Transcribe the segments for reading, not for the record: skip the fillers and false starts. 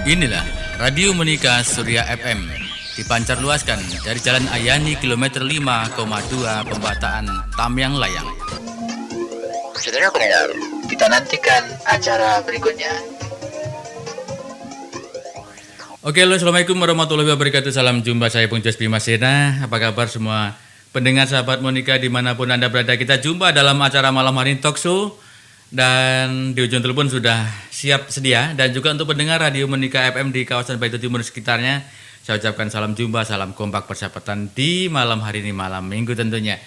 Inilah Radio Monika Surya FM, dipancar luaskan dari Jalan Ayani kilometer 5,2 Pembataan Tamyang Layang. Saudara pendengar, kita nantikan acara berikutnya. Oke, halo, assalamualaikum warahmatullahi wabarakatuh. Salam jumpa, saya Bung Jos Bimasena. Apa kabar semua pendengar sahabat Monika dimanapun Anda berada? Kita jumpa dalam acara malam hari ini, Talk Show. Dan di ujung telepon sudah siap sedia. Dan juga untuk pendengar Radio Monika FM di kawasan Baitu Timur sekitarnya, saya ucapkan salam jumpa, salam kompak persahabatan di malam hari ini, malam minggu tentunya.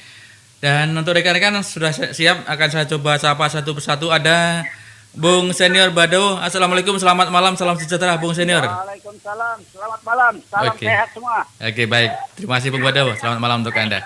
Dan untuk rekan-rekan sudah siap, akan saya coba sapa satu persatu. Ada Bung Senior Bado. Assalamualaikum, selamat malam, salam sejahtera Bung Senior. Waalaikumsalam, selamat malam, salam sehat semua. Oke, baik, terima kasih Bung Bado, selamat malam untuk Anda.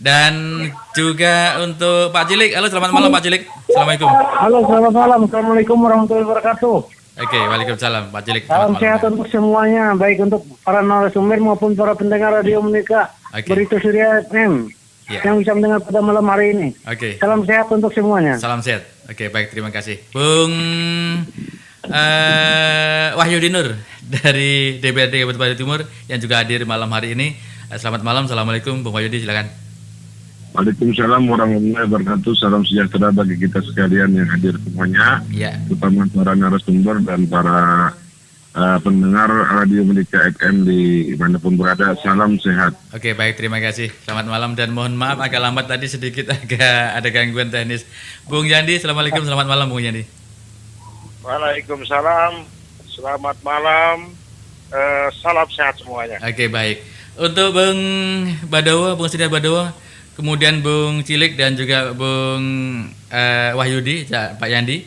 Dan juga untuk Pak Cilik. Halo, selamat malam Pak Cilik. Assalamualaikum. Halo, selamat malam. Assalamualaikum warahmatullahi wabarakatuh. Oke, waalaikumsalam Pak Cilik. Salam sehat untuk semuanya, baik untuk para narasumber maupun para pendengar Radio Monika Baritu Surya FM yang bisa mendengar pada malam hari ini. Oke. Salam sehat untuk semuanya. Salam sehat. Oke, baik, terima kasih. Bung Wahyudi Nur dari DPRD Kabupaten Baritu Timur yang juga hadir malam hari ini. Selamat malam, assalamualaikum Bung Wahyudi, silakan. Waalaikumsalam warahmatullahi wabarakatuh. Salam sejahtera bagi kita sekalian yang hadir semuanya, terutama para narasumber dan para pendengar Radio Monika FM di manapun berada. Salam sehat. Oke, baik, terima kasih. Selamat malam dan mohon maaf agak lambat tadi, sedikit agak ada gangguan teknis. Bung Yandi, assalamualaikum, selamat malam Bung Yandi. Waalaikumsalam, selamat malam, salam sehat semuanya. Oke, baik. Untuk Bung Badawa, Bung Senior Badawa, kemudian Bung Cilik dan juga Bung Wahyudi, Pak Yandi.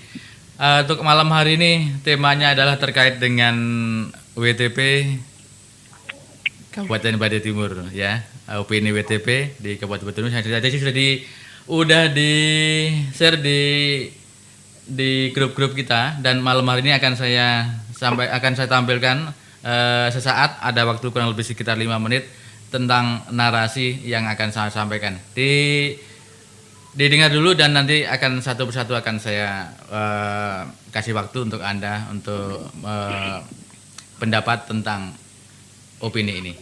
Untuk malam hari ini temanya adalah terkait dengan WTP Kabupaten Baritu Timur, ya. Opini WTP di Kabupaten Baritu Timur. Jadi sudah di share di grup-grup kita, dan malam hari ini akan saya tampilkan sesaat, ada waktu kurang lebih sekitar 5 menit tentang narasi yang akan saya sampaikan. Didengar dulu dan nanti akan satu persatu akan saya kasih waktu untuk Anda untuk pendapat tentang opini ini.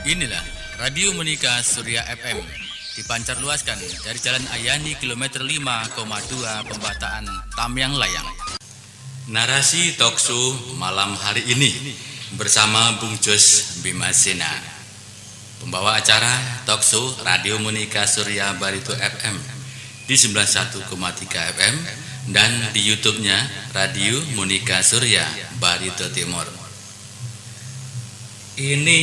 Inilah Radio Monika Surya FM, dipancar luaskan dari Jalan Ayani kilometer 5,2 Pembataan Tamyang Layang. Narasi Talk Show malam hari ini bersama Bung Jos Bimasena. Pembawa acara Talk Show Radio Monika Surya Baritu FM di 91,3 FM dan di YouTube-nya Radio Monika Surya Baritu Timur. Ini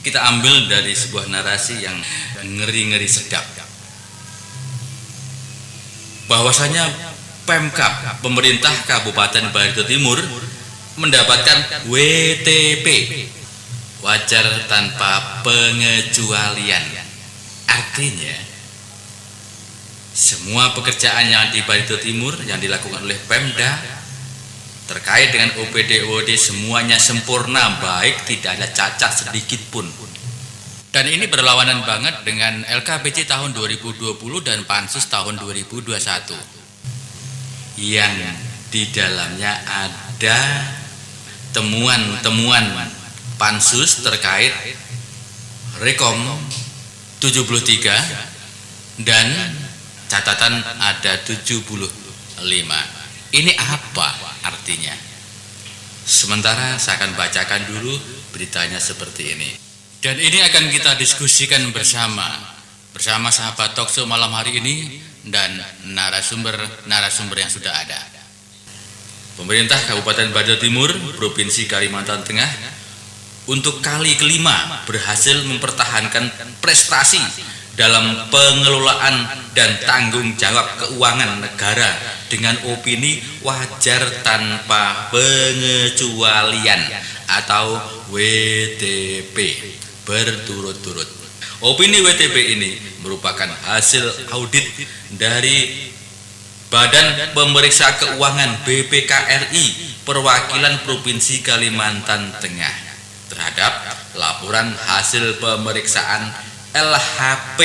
kita ambil dari sebuah narasi yang ngeri-ngeri sedap. Bahwasanya Pemkab, pemerintah Kabupaten Baritu Timur, mendapatkan WTP, wajar tanpa pengecualian. Artinya semua pekerjaan yang di Baritu Timur yang dilakukan oleh Pemda terkait dengan OPD-OD semuanya sempurna, baik, tidak ada cacat sedikit pun. Dan ini berlawanan banget dengan LKPC tahun 2020 dan Pansus tahun 2021. Yang di dalamnya ada temuan-temuan Pansus terkait Rekom 73 dan catatan ada 75. Ini apa artinya? Sementara saya akan bacakan dulu beritanya seperti ini. Dan ini akan kita diskusikan bersama sahabat Talk Show malam hari ini dan narasumber yang sudah ada. Pemerintah Kabupaten Baritu Timur, Provinsi Kalimantan Tengah, untuk kali kelima berhasil mempertahankan prestasi dalam pengelolaan dan tanggung jawab keuangan negara dengan opini wajar tanpa pengecualian atau WTP berturut-turut. Opini WTP ini merupakan hasil audit dari Badan Pemeriksa Keuangan BPKRI Perwakilan Provinsi Kalimantan Tengah terhadap laporan hasil pemeriksaan LHP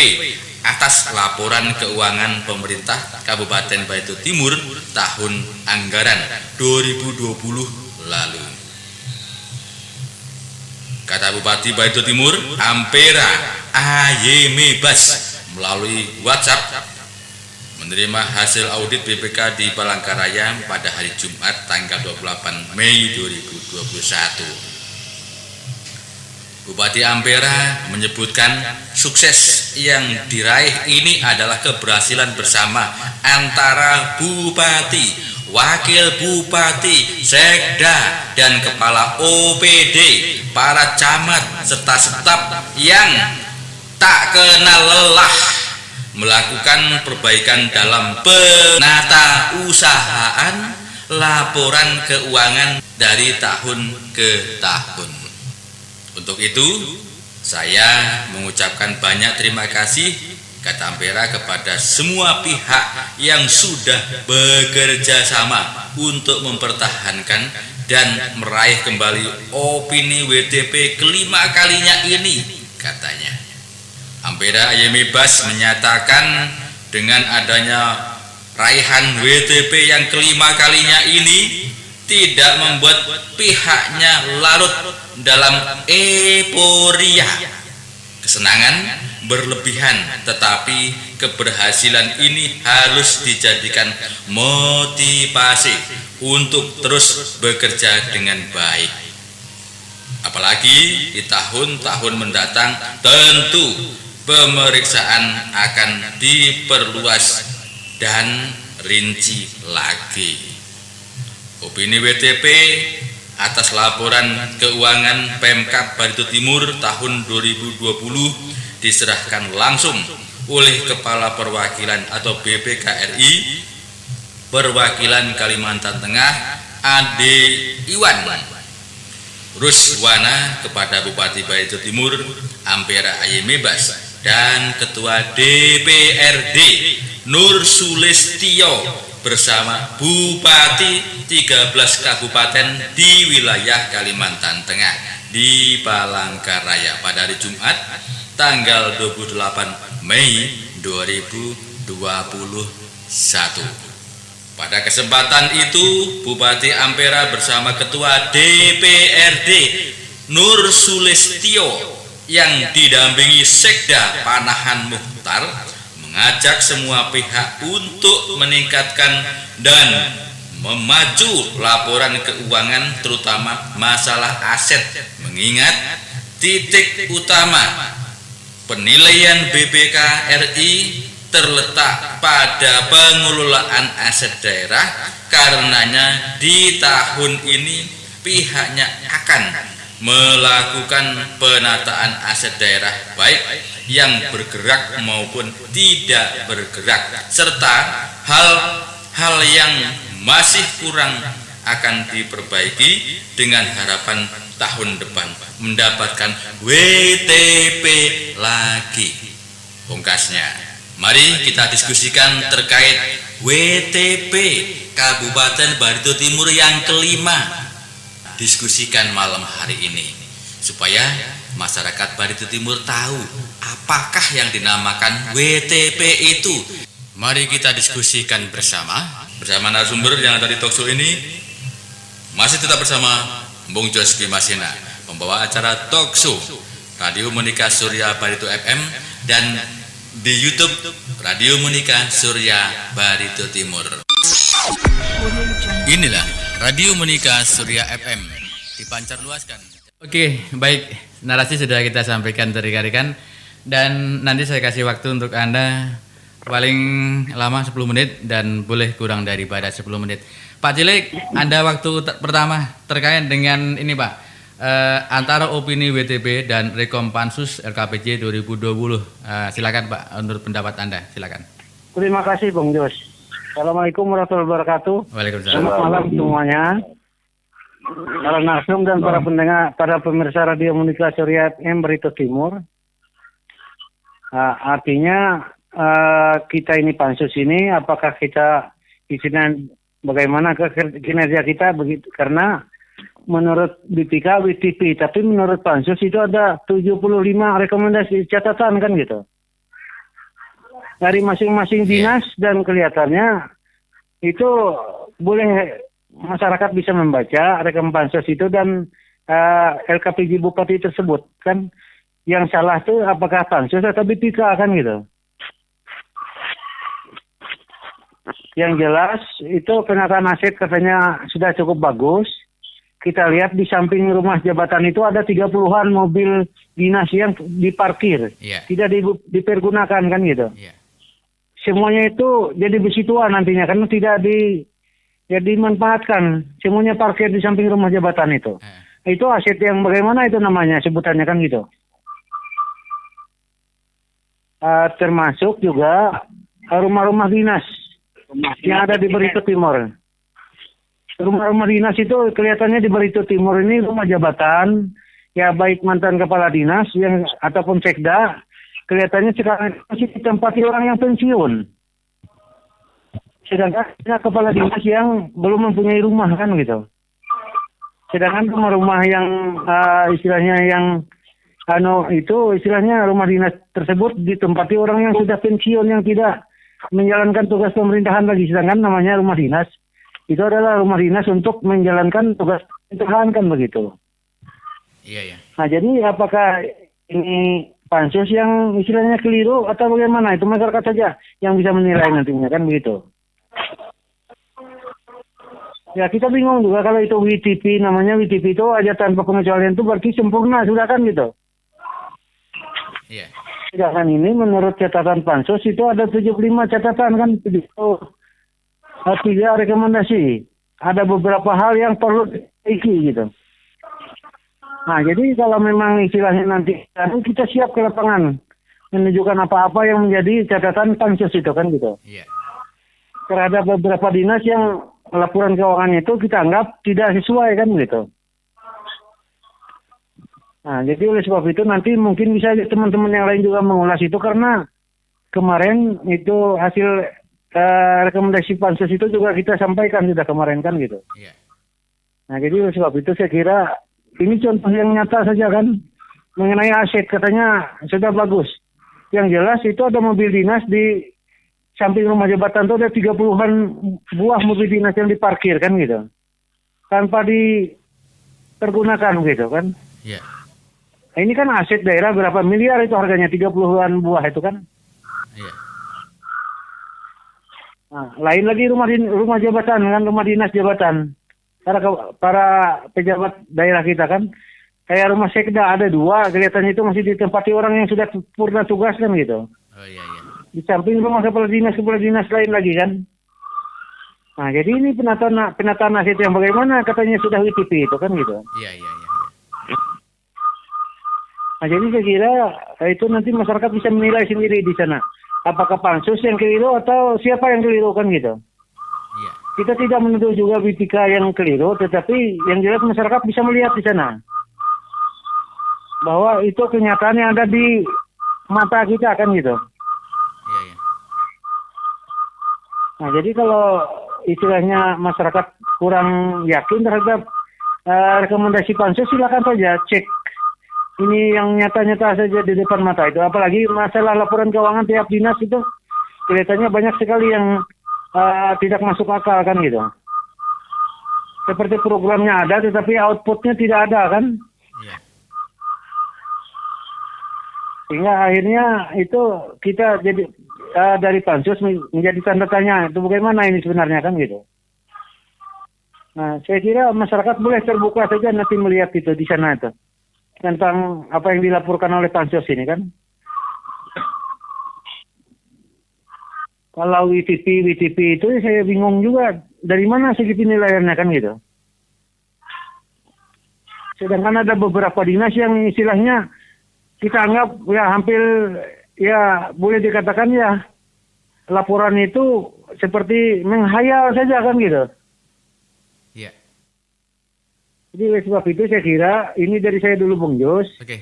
atas laporan keuangan pemerintah Kabupaten Barito Timur tahun anggaran 2020 lalu. Kata Bupati Barito Timur, Ampera Ayemebas melalui WhatsApp menerima hasil audit BPK di Palangkaraya pada hari Jumat tanggal 28 Mei 2021. Bupati Ampera menyebutkan sukses yang diraih ini adalah keberhasilan bersama antara Bupati, Wakil Bupati, Sekda, dan Kepala OPD, para camat, serta staf yang tak kenal lelah melakukan perbaikan dalam penata usahaan laporan keuangan dari tahun ke tahun. Untuk itu, saya mengucapkan banyak terima kasih kata Ampera kepada semua pihak yang sudah bekerja sama untuk mempertahankan dan meraih kembali opini WTP kelima kalinya ini, katanya. Ampera Ayemebas menyatakan dengan adanya raihan WTP yang kelima kalinya ini tidak membuat pihaknya larut dalam euforia kesenangan berlebihan, tetapi keberhasilan ini harus dijadikan motivasi untuk terus bekerja dengan baik. Apalagi di tahun-tahun mendatang tentu pemeriksaan akan diperluas dan rinci lagi. Opini WTP atas laporan keuangan Pemkab Barito Timur tahun 2020 diserahkan langsung oleh Kepala Perwakilan atau BPKRI Perwakilan Kalimantan Tengah Ade Iwan Ruswana kepada Bupati Barito Timur Ampera Ayemebas dan Ketua DPRD Nur Sulistyo bersama Bupati 13 kabupaten di wilayah Kalimantan Tengah di Palangkaraya pada hari Jumat tanggal 28 Mei 2021. Pada kesempatan itu, Bupati Ampera bersama Ketua DPRD Nur Sulistyo yang didampingi Sekda Panahan Mukhtar mengajak semua pihak untuk meningkatkan dan memaju laporan keuangan terutama masalah aset, mengingat titik utama penilaian BPK RI terletak pada pengelolaan aset daerah. Karenanya di tahun ini pihaknya akan melakukan penataan aset daerah baik yang bergerak maupun tidak bergerak, serta hal-hal yang masih kurang akan diperbaiki dengan harapan tahun depan mendapatkan WTP lagi. Pungkasnya, mari kita diskusikan terkait WTP Kabupaten Barito Timur yang kelima. Diskusikan malam hari ini supaya masyarakat Barito Timur tahu apakah yang dinamakan WTP itu. Mari kita diskusikan bersama narasumber yang ada di talkshow ini. Masih tetap bersama Bung Jos Bimasena, pembawa acara talkshow Radio Monika Surya Barito FM dan di YouTube Radio Monika Surya Barito Timur. Inilah Radio Monika Surya FM dipancar luaskan. Oke, baik, narasi sudah kita sampaikan rekan-rekan dan nanti saya kasih waktu untuk Anda paling lama 10 menit dan boleh kurang daripada 10 menit. Pak Cilik, Anda waktu pertama terkait dengan ini Pak, antara opini WTP dan Rekom Pansus LKPJ 2020. Silakan Pak, menurut pendapat Anda, silakan. Terima kasih Bung Jos. Assalamualaikum warahmatullahi wabarakatuh. Waalaikumsalam. Selamat malam semuanya. Para narsum dan para pendengar, para pemirsa Radio Monika Surya FM Barito Timur. Artinya kita ini pansus ini, apakah kita di sini bagaimana kinerja kita begitu? Karena menurut BPK WTP, tapi menurut pansus itu ada 75 rekomendasi catatan kan gitu. dari masing-masing dinas dan kelihatannya itu boleh masyarakat bisa membaca rekam bansos itu dan LKPJ Bupati tersebut kan. Yang salah tuh apakah pansus atau BPK kan gitu. Yang jelas itu penataan aset katanya sudah cukup bagus. Kita lihat di samping rumah jabatan itu ada 30-an mobil dinas yang diparkir. Tidak dipergunakan kan gitu. Semuanya itu jadi besi tua nantinya kan tidak dimanfaatkan. Semuanya parkir di samping rumah jabatan itu. Itu aset yang bagaimana itu namanya sebutannya kan gitu. Termasuk juga rumah-rumah dinas yang ada di Barito Timur. Rumah-rumah dinas itu kelihatannya di Barito Timur ini rumah jabatan, ya baik mantan kepala dinas yang ataupun sekda, kelihatannya sekarang masih ditempati orang yang pensiun. Sedangkan kepala dinas yang belum mempunyai rumah kan gitu. Sedangkan rumah-rumah yang istilahnya yang itu istilahnya rumah dinas tersebut ditempati orang yang sudah pensiun yang tidak menjalankan tugas pemerintahan lagi, sedangkan namanya rumah dinas itu adalah rumah dinas untuk menjalankan tugas pemerintahan kan begitu. Iya. Nah jadi apakah ini pansus yang istilahnya keliru atau bagaimana, itu masyarakat saja yang bisa menilai nantinya kan begitu. Ya kita bingung juga kalau itu WTP, namanya WTP itu aja tanpa pengecualian itu berarti sempurna sudah kan gitu. Iya. Sedangkan ini menurut catatan pansus itu ada 75 catatan kan begitu. 3 rekomendasi. Ada beberapa hal yang perlu diperbaiki gitu. Nah jadi kalau memang istilahnya nanti kita siap ke lapangan menunjukkan apa-apa yang menjadi catatan pansus itu kan gitu. Iya. Terhadap beberapa dinas yang laporan keuangannya itu kita anggap tidak sesuai kan gitu. Nah, jadi oleh sebab itu nanti mungkin bisa teman-teman yang lain juga mengulas itu karena kemarin itu hasil rekomendasi pansus itu juga kita sampaikan sudah kemarin kan gitu. Iya. Nah, jadi oleh sebab itu saya kira ini contoh yang nyata saja kan mengenai aset katanya sudah bagus. Yang jelas itu ada mobil dinas di samping rumah jabatan itu ada 30-an buah mobil dinas yang diparkir kan gitu. Tanpa dipergunakan gitu kan. Iya. Nah, ini kan aset daerah berapa miliar itu harganya 30-an buah itu kan. Iya. Nah, lain lagi rumah jabatan kan, rumah dinas jabatan. Para pejabat daerah kita kan kayak rumah sekda ada 2, kelihatannya itu masih ditempati orang yang sudah purna tugas kan gitu. Oh iya. Di samping rumah kepala dinas lain lagi kan. Nah, jadi ini penataan aset yang bagaimana katanya sudah WTP itu kan gitu. Iya. Nah, jadi saya kira itu nanti masyarakat bisa menilai sendiri di sana. Apakah pansus yang keliru atau siapa yang keliru kan gitu. Iya. Kita tidak menuduh juga BPK yang keliru, tetapi yang jelas masyarakat bisa melihat di sana. Bahwa itu kenyataan yang ada di mata kita kan gitu. Iya. Nah, jadi kalau istilahnya masyarakat kurang yakin terhadap rekomendasi pansus, silakan saja cek. Ini yang nyata-nyata saja di depan mata itu. Apalagi masalah laporan keuangan tiap dinas itu kelihatannya banyak sekali yang tidak masuk akal kan gitu. Seperti programnya ada tetapi outputnya tidak ada kan. Iya. Sehingga akhirnya itu kita jadi dari pansus menjadi tanda tanya. Itu bagaimana ini sebenarnya kan gitu. Nah saya kira masyarakat boleh terbuka saja nanti melihat itu di sana itu. Tentang apa yang dilaporkan oleh pansus ini kan. Kalau WTP itu saya bingung juga dari mana segi penilaiannya kan gitu. Sedangkan ada beberapa dinas yang istilahnya kita anggap ya hampir ya boleh dikatakan ya laporan itu seperti menghayal saja kan gitu. Iya. Jadi oleh sebab itu saya kira ini dari saya dulu Bung Jos. Oke.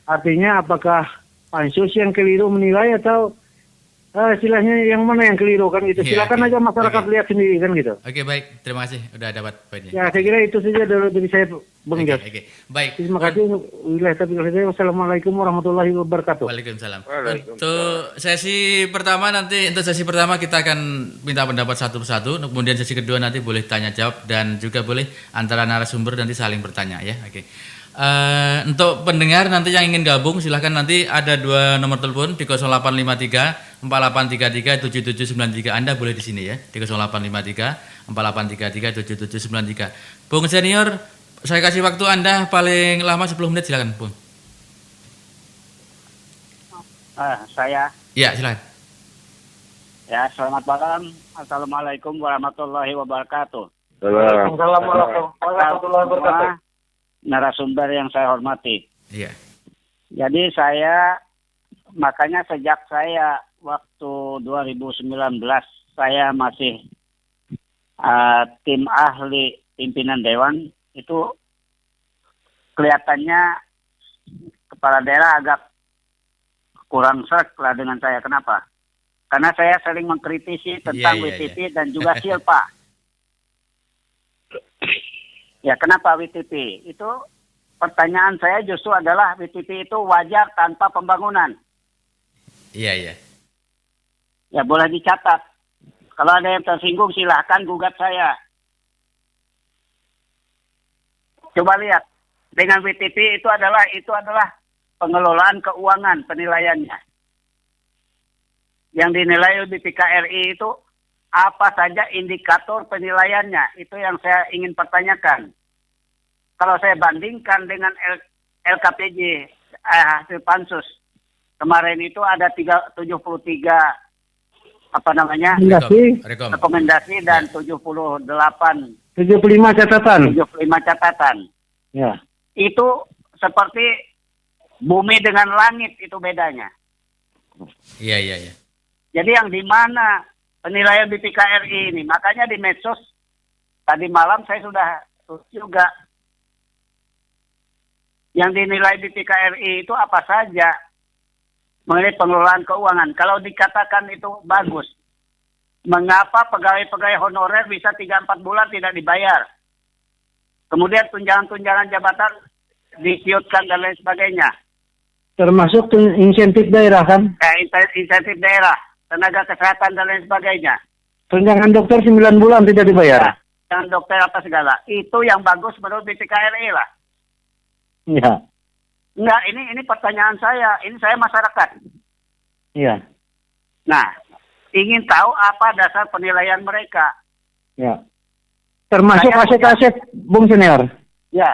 Artinya apakah pansus yang keliru menilai atau istilahnya yang mana yang keliru kan gitu. Iya, Silakan oke. aja masyarakat Oke. lihat sendiri kan gitu. Oke, baik. Terima kasih udah dapat poinnya. Ya saya kira itu saja dari saya Bung Oke, Jos. oke. Baik. Terima kasih. Wassalamualaikum warahmatullahi wabarakatuh. Waalaikumsalam. Waalaikumsalam. Untuk sesi pertama kita akan minta pendapat satu persatu. Kemudian sesi kedua nanti boleh tanya jawab dan juga boleh antara narasumber nanti saling bertanya ya. Oke. Untuk pendengar nanti yang ingin gabung silahkan, nanti ada 2 nomor telepon di 0853 4833 7793. Anda boleh di sini ya di 0853 4833 7793. Bung Senior, saya kasih waktu Anda paling lama 10 menit, silakan Bung. Saya Ya, silakan. ya, selamat malam. Assalamualaikum warahmatullahi wabarakatuh. Assalamualaikum warahmatullahi wabarakatuh. Semua narasumber yang saya hormati. Iya. Jadi makanya sejak saya waktu 2019 saya masih tim ahli pimpinan dewan, itu kelihatannya kepala daerah agak kurang sreg lah dengan saya. Kenapa? Karena saya sering mengkritisi tentang Iya. WTP dan juga Silpa. Ya, kenapa WTP? Itu pertanyaan saya justru adalah WTP itu wajar tanpa pembangunan. Iya. Ya, boleh dicatat. Kalau ada yang tersinggung silahkan gugat saya. Coba lihat, dengan WTP itu adalah pengelolaan keuangan penilaiannya. Yang dinilai BPK RI itu apa saja indikator penilaiannya, itu yang saya ingin pertanyakan. Kalau saya bandingkan dengan LKPJ hasil pansus kemarin itu ada 73 Rekom. rekomendasi dan 75 catatan. catatan. Ya. Itu seperti bumi dengan langit, itu bedanya. Iya. Jadi yang di mana penilaian BPK RI ini, makanya di medsos tadi malam saya sudah tulis juga. Yang dinilai BPK RI itu apa saja mengenai pengelolaan keuangan. Kalau dikatakan itu bagus, mengapa pegawai-pegawai honorer bisa 3-4 bulan tidak dibayar? Kemudian tunjangan-tunjangan jabatan disiutkan dan lain sebagainya. Termasuk insentif daerah kan? Insentif daerah, tenaga kesehatan dan lain sebagainya. Tunjangan dokter 9 bulan tidak dibayar. Dan dokter apa segala. Itu yang bagus menurut BPK RI lah. Iya. Enggak, ini pertanyaan saya. Ini saya masyarakat. Iya. Nah, ingin tahu apa dasar penilaian mereka. Ya. Termasuk Saya aset-aset Bung Senior. Ya,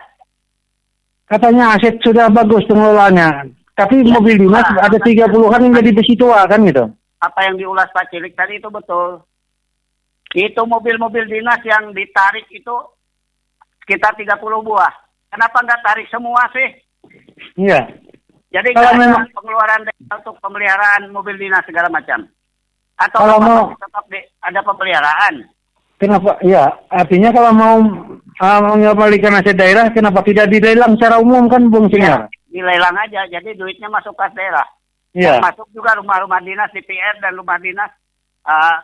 Katanya aset sudah bagus pengelolaannya. Tapi mobil dinas ada 30-an yang jadi besi tua kan gitu. apa yang diulas Pak Cilik tadi itu betul. Itu mobil-mobil dinas yang ditarik itu sekitar 30 buah. Kenapa nggak tarik semua sih? Iya. Jadi Kalau nggak ada memang- pengeluaran dana untuk pemeliharaan mobil dinas segala macam. Atau Kalau apa mau- masih tetap ada pemeliharaan? Kenapa? Ya, artinya kalau mau mengembalikan aset daerah, kenapa tidak dilelang secara umum kan, Bung Senior? Dilelang aja, jadi duitnya masuk kas daerah. Iya. Masuk juga rumah-rumah dinas DPR dan rumah dinas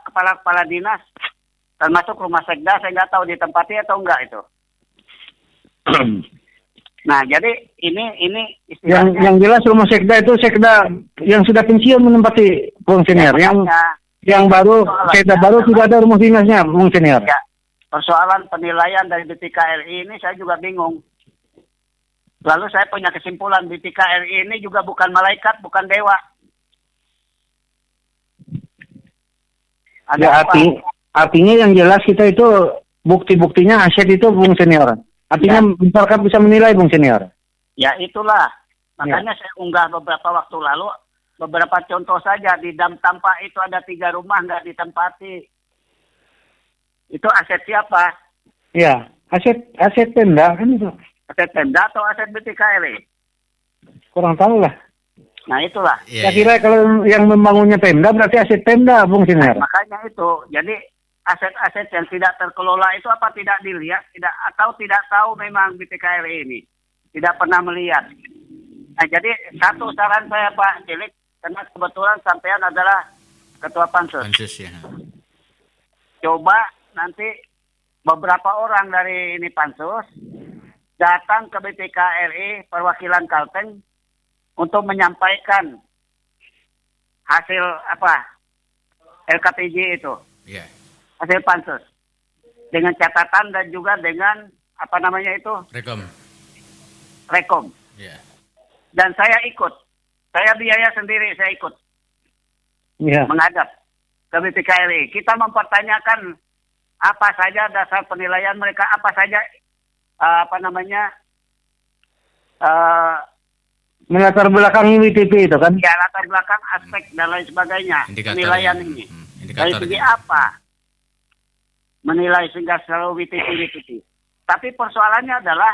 kepala-kepala dinas, termasuk rumah sekda. Saya nggak tahu ditempati atau enggak itu. Nah, jadi ini istilahnya Yang jelas rumah sekda itu sekda yang sudah pensiun menempati, Bung Senior. Yang baru sekda baru tidak ada rumah dinasnya, Bung Senior. ya, persoalan penilaian dari BPK RI ini saya juga bingung. Lalu saya punya kesimpulan BPK RI ini juga bukan malaikat, bukan dewa. Ada Ya, apa? artinya yang jelas kita itu bukti-buktinya aset itu, Bung Senior. Artinya masyarakat bisa menilai, Bung Senior. Ya itulah. Makanya saya unggah beberapa waktu lalu beberapa contoh saja. Di Dam Tampak itu ada 3 rumah nggak ditempati. Itu aset siapa? Ya, aset Pemda kan itu. Aset Pemda atau aset BPK RI? Kurang tahu lah. Nah itulah. Saya kira kalau yang membangunnya Pemda berarti aset Pemda, Bung Senior. Makanya itu. Jadi aset-aset yang tidak terkelola itu apa tidak dilihat, atau tidak tahu memang BPK RI ini. Tidak pernah melihat. Nah jadi satu saran saya Pak Cilik, karena kebetulan sampean adalah ketua pansus. Pansus ya. Coba nanti beberapa orang dari ini pansus datang ke BPK RI perwakilan Kalteng untuk menyampaikan hasil LKPJ itu, Iya. hasil pansus dengan catatan dan juga dengan rekom. Iya. Dan saya ikut, saya biaya sendiri, saya ikut menghadap ke BPK RI. Kita mempertanyakan apa saja dasar penilaian mereka, apa saja melatar belakangi WTP itu kan? ya latar belakang aspek dan lain sebagainya. Penilaian ini. Dari segi Indikatornya. apa? Menilai sehingga selalu WTP. Tapi persoalannya adalah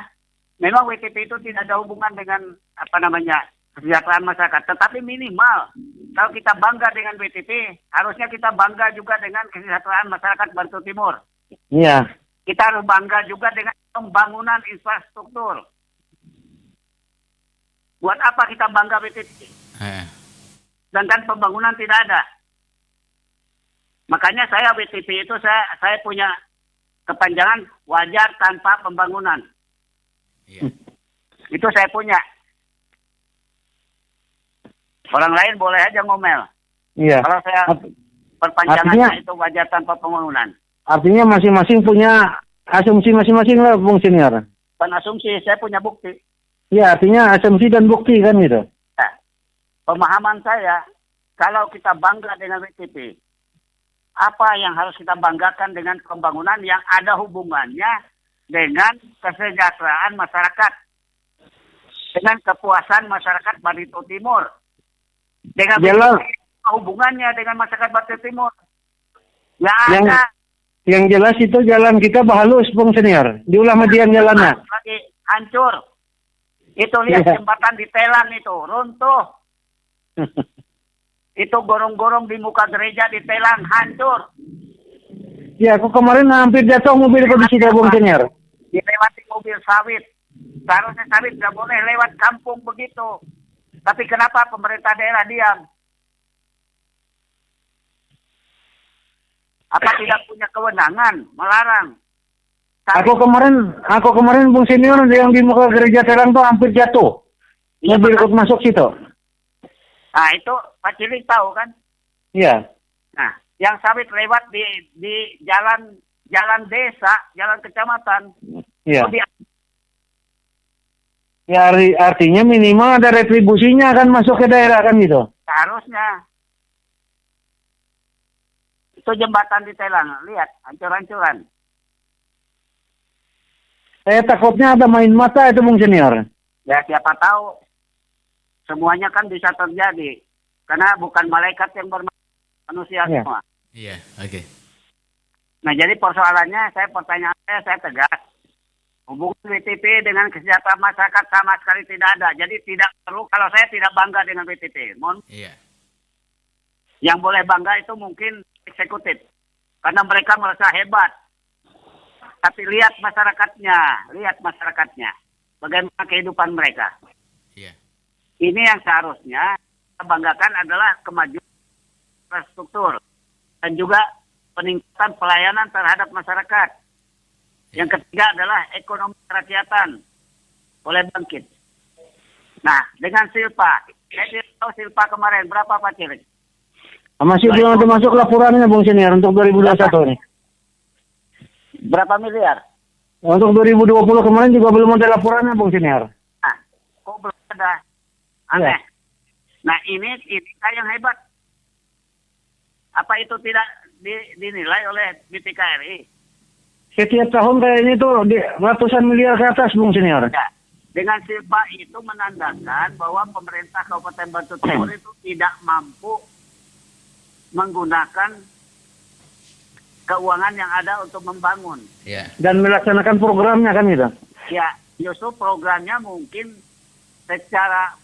memang WTP itu tidak ada hubungan dengan kesejahteraan masyarakat. Tetapi minimal kalau kita bangga dengan WTP, harusnya kita bangga juga dengan kesejahteraan masyarakat Bantul Timur. Iya. Kita harus bangga juga dengan pembangunan infrastruktur. Buat apa kita bangga WTP? Sedangkan pembangunan tidak ada. Makanya saya WTP itu saya punya kepanjangan wajar tanpa pembangunan. Iya. Itu saya punya. Orang lain boleh aja ngomel. Iya. Kalau saya perpanjangannya itu wajar tanpa pembangunan. Artinya masing-masing punya asumsi masing-masing lah, Bung Senior. Bukan asumsi, saya punya bukti. Iya, artinya asumsi dan bukti kan gitu. Nah, pemahaman saya, kalau kita bangga dengan WTP, apa yang harus kita banggakan dengan pembangunan yang ada hubungannya dengan kesejahteraan masyarakat, dengan kepuasan masyarakat Barito Timur, dengan hubungannya dengan masyarakat Barito Timur. Yang jelas itu jalan kita bahalus, Bung Senior. Diulah median jalannya. Lagi hancur. Itu lihat jembatan di Telang itu, runtuh. Itu gorong-gorong di muka gereja di Telang, hancur. Ya, aku kemarin hampir jatuh mobil di situ, Bung Senior. Dilewati mobil sawit. Seharusnya sawit nggak boleh lewat kampung begitu. Tapi kenapa pemerintah daerah diam? Apa tidak punya kewenangan melarang? Aku kemarin Bung Senior yang di muka gereja Telang tuh hampir jatuh. Mobil ikut masuk situ. Nah, itu Pak Cilik tahu kan? Iya. Nah, yang sawit lewat di jalan desa, jalan kecamatan. Iya. Ya, artinya minimal ada retribusinya kan masuk ke daerah kan gitu. Harusnya. Itu jembatan di Telang, lihat hancur-hancuran. Saya takutnya ada main mata itu, Bung Senior. Ya, siapa tahu. Semuanya kan bisa terjadi. Karena bukan malaikat yang manusia semua. Iya, oke. Nah, jadi persoalannya, saya tegas. Hubungan WTP dengan kesejahteraan masyarakat sama sekali tidak ada. Jadi tidak perlu, kalau saya tidak bangga dengan WTP. Iya. Yang boleh bangga itu mungkin eksekutif. Karena mereka merasa hebat. Tapi lihat masyarakatnya. Bagaimana kehidupan mereka. Iya. Ini yang seharusnya kita banggakan adalah kemajuan infrastruktur. Dan juga peningkatan pelayanan terhadap masyarakat. Yang ketiga adalah ekonomi kerakyatan. Boleh bangkit. Nah, dengan Silpa. Saya tidak tahu Silpa kemarin berapa Pak Cilik? Masih belum ada masuk laporannya, Bung Senior, untuk 2021 nih. Berapa miliar? Untuk 2020 kemarin juga belum ada laporannya, Bung Senior. Nah, kok belum ada? Aneh. Nah, ini yang hebat. Apa itu tidak dinilai oleh BPK RI? Setiap tahun kayaknya itu ratusan miliar ke atas, Bung Senior. Ya. Dengan Silpa itu menandakan bahwa pemerintah Kabupaten Bantul Timur itu tidak mampu menggunakan keuangan yang ada untuk membangun. Iya. Dan melaksanakan programnya kan gitu. Ya, justru programnya mungkin secara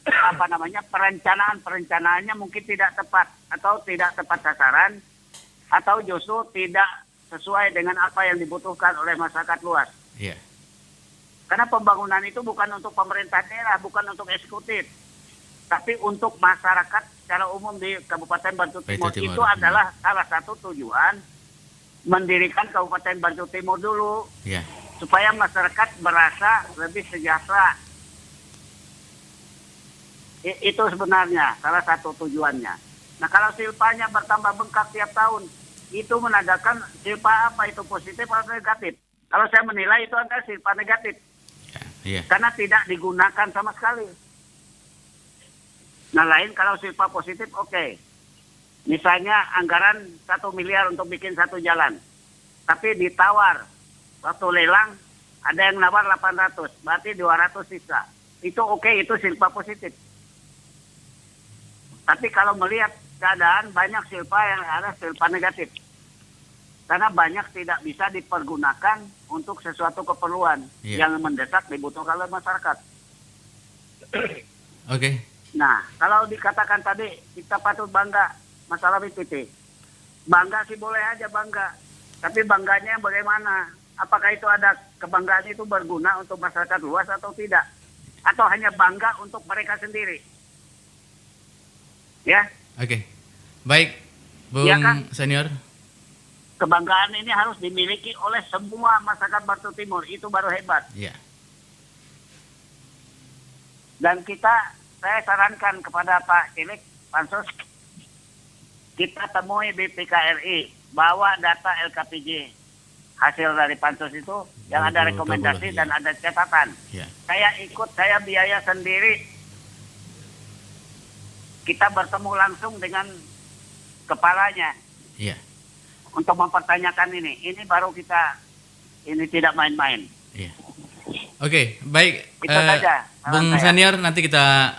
perencanaannya mungkin tidak tepat atau tidak tepat sasaran atau justru tidak sesuai dengan apa yang dibutuhkan oleh masyarakat luas. Iya. Karena pembangunan itu bukan untuk pemerintah daerah, bukan untuk eksekutif. Tapi untuk masyarakat secara umum di Kabupaten Bantul Timur, itu adalah salah satu tujuan mendirikan Kabupaten Bantul Timur dulu, supaya masyarakat merasa lebih sejahtera. Itu sebenarnya salah satu tujuannya. Nah, kalau silpanya bertambah bengkak tiap tahun, itu menandakan silpa apa itu positif atau negatif. Kalau saya menilai itu adalah silpa negatif, karena tidak digunakan sama sekali. Nah, lain kalau silpa positif, oke. Misalnya anggaran 1 miliar untuk bikin 1 jalan. Tapi ditawar, waktu lelang, ada yang nawar 800, berarti 200 sisa. Itu oke, itu silpa positif. Tapi kalau melihat keadaan, banyak silpa yang ada silpa negatif. Karena banyak tidak bisa dipergunakan untuk sesuatu keperluan yang mendesak dibutuhkan oleh masyarakat. Oke. Nah, kalau dikatakan tadi kita patut bangga masalah BTP. Bangga sih boleh aja bangga. Tapi bangganya bagaimana? Apakah itu ada kebanggaan itu berguna untuk masyarakat luas atau tidak? Atau hanya bangga untuk mereka sendiri? Ya? Oke. Baik, Bung Senior. Kebanggaan ini harus dimiliki oleh semua masyarakat Bantul Timur. Itu baru hebat. Iya. Dan saya sarankan kepada Pak Cilik, Pansus, kita temui BPKRI, bawa data LKPJ hasil dari Pansus itu, yang ada rekomendasi dan ada catatan. Saya ikut, saya biaya sendiri. Kita bertemu langsung dengan kepalanya untuk mempertanyakan ini. Ini baru kita, ini tidak main-main. Oke, baik. Itu saja. Bung Senior, nanti kita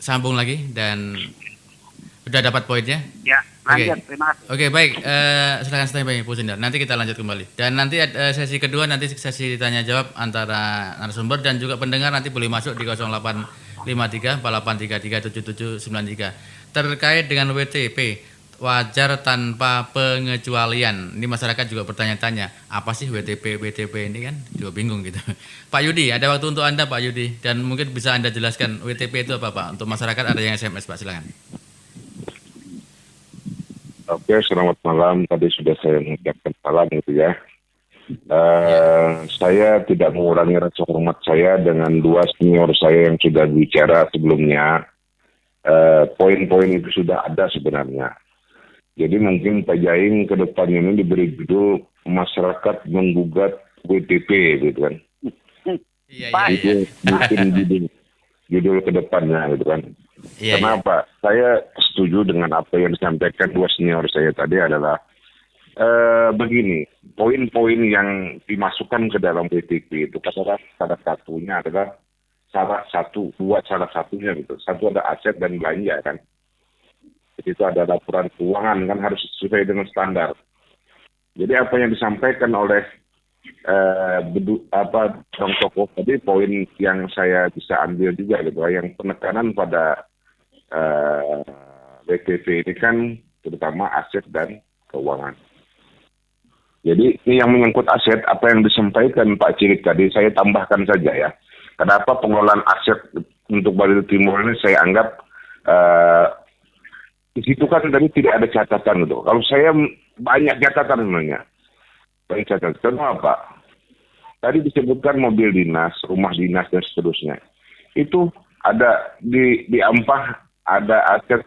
sambung lagi dan udah dapat poinnya. Ya, lanjut. Terima kasih. Oke, baik. Silakan standby, Bung Senior. Nanti kita lanjut kembali. Dan nanti sesi kedua, nanti sesi tanya jawab antara narasumber dan juga pendengar nanti boleh masuk di 0853 4833 7793 terkait dengan WTP. Wajar tanpa pengecualian. Ini masyarakat juga bertanya-tanya, apa sih WTP ini kan? Juga bingung gitu. Pak Yudi, ada waktu untuk Anda Pak Yudi, dan mungkin bisa Anda jelaskan WTP itu apa Pak? Untuk masyarakat ada yang SMS Pak, silakan. Oke, selamat malam. Tadi sudah saya mengucapkan salam gitu ya. Saya tidak mengurangi rasa hormat saya dengan dua senior saya yang sudah bicara sebelumnya. Poin-poin itu sudah ada sebenarnya. Jadi mungkin Pak Jaing ke depannya ini diberi judul masyarakat menggugat WTP gitu kan. Itu mungkin judul ke depannya gitu kan. Kenapa? Saya setuju dengan apa yang disampaikan dua senior saya tadi adalah begini, poin-poin yang dimasukkan ke dalam WTP itu salah satunya adalah salah satunya gitu. Satu ada aset dan belanja kan. Itu ada laporan keuangan kan harus sesuai dengan standar. Jadi apa yang disampaikan oleh tokoh tadi, poin yang saya bisa ambil juga gitu, yang penekanan pada WTP ini kan terutama aset dan keuangan. Jadi ini yang menyangkut aset, apa yang disampaikan Pak Cilik tadi, saya tambahkan saja ya. Kenapa pengelolaan aset untuk Bantul Timur ini saya anggap di situ kan tadi tidak ada catatan gitu. Kalau saya banyak catatan sebenarnya. Banyak catatan. Kenapa? Tadi disebutkan mobil dinas, rumah dinas dan seterusnya. Itu ada di Ampah ada aset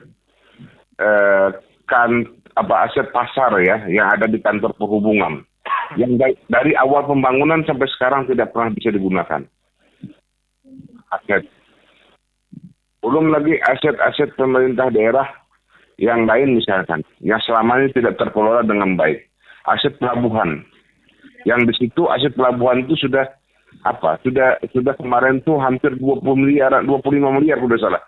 aset pasar ya yang ada di kantor perhubungan. Yang dari awal pembangunan sampai sekarang tidak pernah bisa digunakan. Aset. Belum lagi aset-aset pemerintah daerah yang lain misalkan, yang selama ini tidak terkelola dengan baik. Aset pelabuhan, yang di situ aset pelabuhan itu sudah kemarin tuh hampir 25 miliar sudah salah.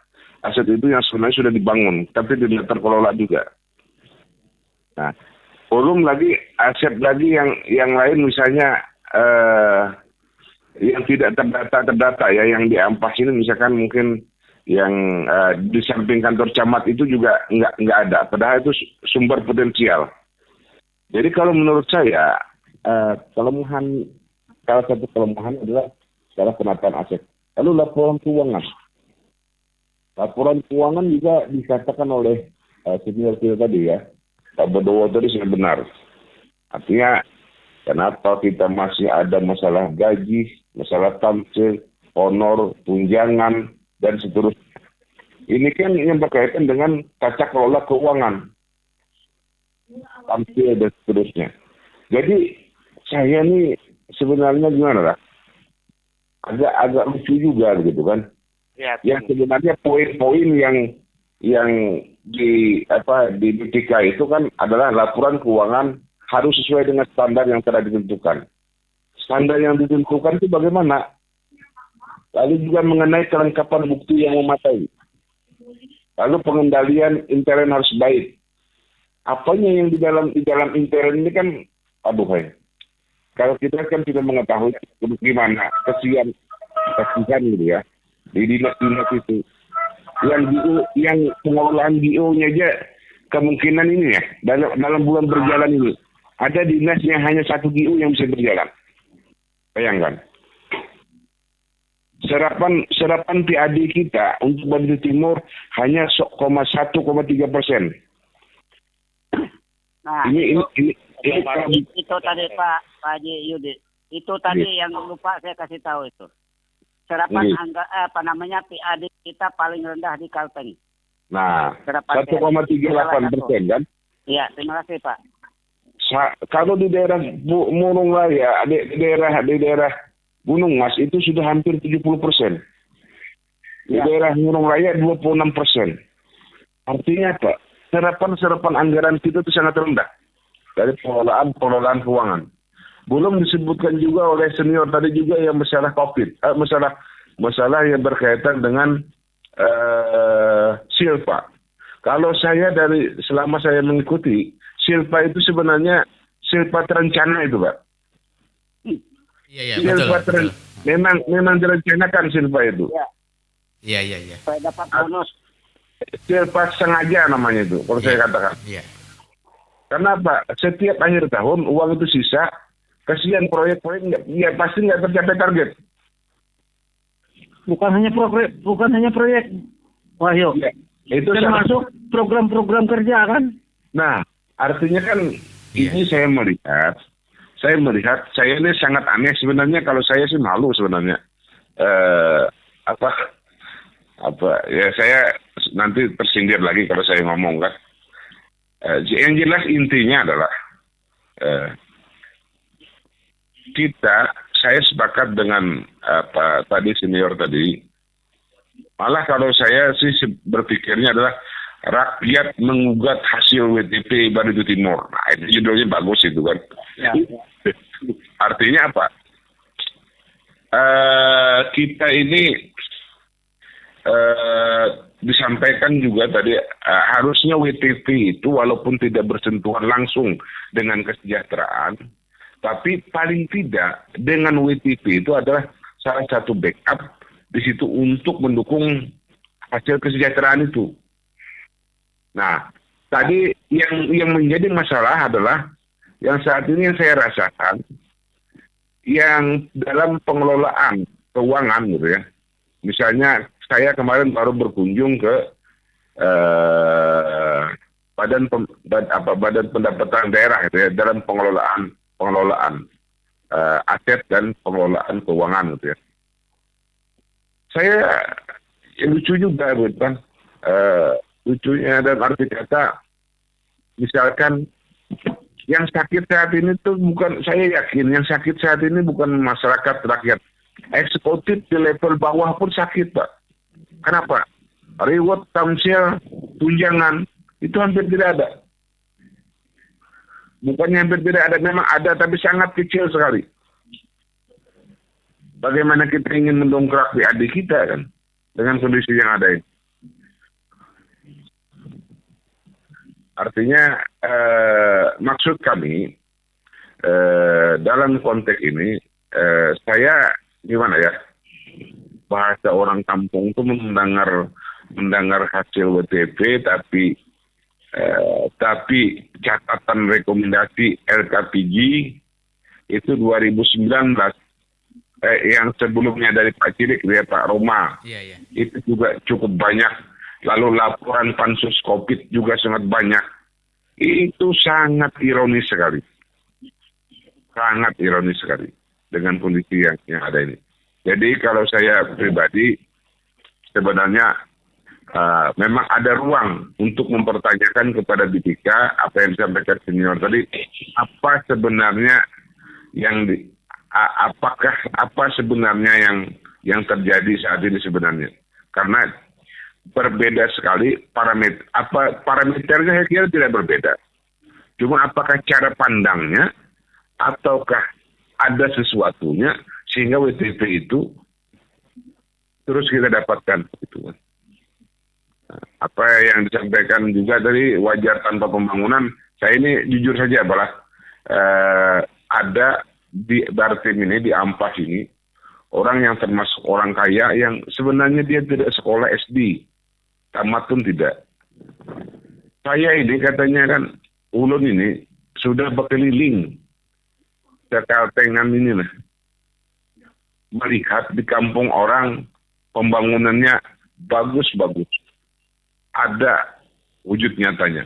Aset itu yang sebenarnya sudah dibangun, tapi tidak terkelola juga. Nah, belum lagi aset lagi yang lain misalnya yang tidak terdata ya, yang di Ampah ini misalkan mungkin yang di samping kantor camat itu juga nggak ada, padahal itu sumber potensial. Jadi kalau menurut saya salah satu kelemahan adalah salah penataan aset. Lalu laporan laporan keuangan juga dikatakan oleh senior kita tadi ya, Pak Bodowo tadi sudah benar. Artinya kenapa kita masih ada masalah gaji, masalah tamsil, honor, tunjangan, dan seterusnya. Ini kan yang berkaitan dengan tata kelola keuangan, tamsil dan seterusnya. Jadi saya nih sebenarnya gimana lah? Agak lucu juga gitu kan. Ya, Yang sebenarnya poin-poin yang di BPK itu kan adalah laporan keuangan harus sesuai dengan standar yang telah ditentukan. Standar yang ditentukan itu bagaimana? Lalu juga mengenai kelengkapan bukti yang memadai. Lalu pengendalian intern harus baik. Apanya yang di dalam intern ini kan, kalau kita kan tidak mengetahui bagaimana kesian gitu ya di dinas-dinas itu. Yang pengelolaan GO-nya aja kemungkinan ini ya dalam bulan berjalan ini ada dinas yang hanya 1 GO yang bisa berjalan. Bayangkan. Serapan PAD kita untuk Bali Timur hanya 1,3%. Nah, itu tadi Pak Haji Yudi. Itu tadi yang lupa saya kasih tahu itu. Serapan PAD kita paling rendah di Kalteng. Nah, 1,38% kan? Iya, terima kasih Pak. Kalau di daerah Murung Raya, di daerah Gunung Mas itu sudah hampir 70%. Di daerah Murung Raya 26%. Artinya apa? Serapan anggaran kita itu sangat rendah dari pengelolaan keuangan. Belum disebutkan juga oleh senior tadi juga yang masalah COVID, masalah yang berkaitan dengan Silpa. Kalau saya selama saya mengikuti, Silpa itu sebenarnya Silpa terencana itu, Pak. Iya, Silpa betul. Memang direncanakan Silpa itu. Iya. Saya dapat bonus. Silpa sengaja namanya itu, kalau saya katakan. Iya. Kenapa? Setiap akhir tahun uang itu sisa, kasihan proyek-proyek pasti nggak tercapai target. Bukan hanya proyek, Wahyu. Ya, itu termasuk program-program kerja kan? Nah, artinya kan ini saya melihat saya ini sangat aneh sebenarnya. Kalau saya sih malu sebenarnya. Saya nanti tersindir lagi kalau saya ngomong kan. Yang jelas intinya adalah saya sepakat dengan tadi senior tadi. Malah kalau saya sih berpikirnya adalah rakyat mengugat hasil WTP Bali Timur. Nah, itu judulnya bagus itu kan. Ya. Artinya apa? Kita ini disampaikan juga tadi harusnya WTP itu walaupun tidak bersentuhan langsung dengan kesejahteraan, tapi paling tidak dengan WTP itu adalah salah satu backup di situ untuk mendukung hasil kesejahteraan itu. Nah, tadi yang menjadi masalah adalah yang saat ini yang saya rasakan yang dalam pengelolaan keuangan gitu ya. Misalnya saya kemarin baru berkunjung ke badan pendapatan daerah gitu ya, dalam pengelolaan aset dan pengelolaan keuangan gitu ya. Saya lucu juga gitu kan. Lucunya dan arti kata misalkan yang sakit saat ini tuh bukan, saya yakin yang sakit saat ini bukan masyarakat rakyat. Eksekutif di level bawah pun sakit, Pak. Kenapa? Reward, tamsil, tunjangan itu hampir tidak ada. Bukannya hampir tidak ada, memang ada tapi sangat kecil sekali. Bagaimana kita ingin mendongkrak di adik kita kan dengan kondisi yang ada ini. Artinya maksud kami dalam konteks ini saya gimana ya, bahasa orang kampung itu mendengar hasil WTP tapi catatan rekomendasi LKPG itu 2019 yang sebelumnya dari Pak Cilik ya Pak Roma itu juga cukup banyak lalu laporan pansus COVID juga sangat banyak. Itu sangat ironis sekali. Sangat ironis sekali dengan kondisi yang ada ini. Jadi kalau saya pribadi, sebenarnya memang ada ruang untuk mempertanyakan kepada BPK apa yang disampaikan senior tadi, apa sebenarnya apa sebenarnya yang terjadi saat ini sebenarnya. Karena berbeda sekali parameternya, saya kira tidak berbeda. Cuma apakah cara pandangnya ataukah ada sesuatunya sehingga WTP itu terus kita dapatkan gitu. Apa yang disampaikan juga tadi wajar tanpa pembangunan, saya ini jujur saja bahwa ada di Bartim ini, di Ampas ini, orang yang termasuk orang kaya yang sebenarnya dia tidak sekolah SD, tamat pun tidak. Saya ini katanya kan, ulun ini sudah berkeliling ke Kaltengan ini lah, melihat di kampung orang pembangunannya bagus-bagus, ada wujud nyatanya.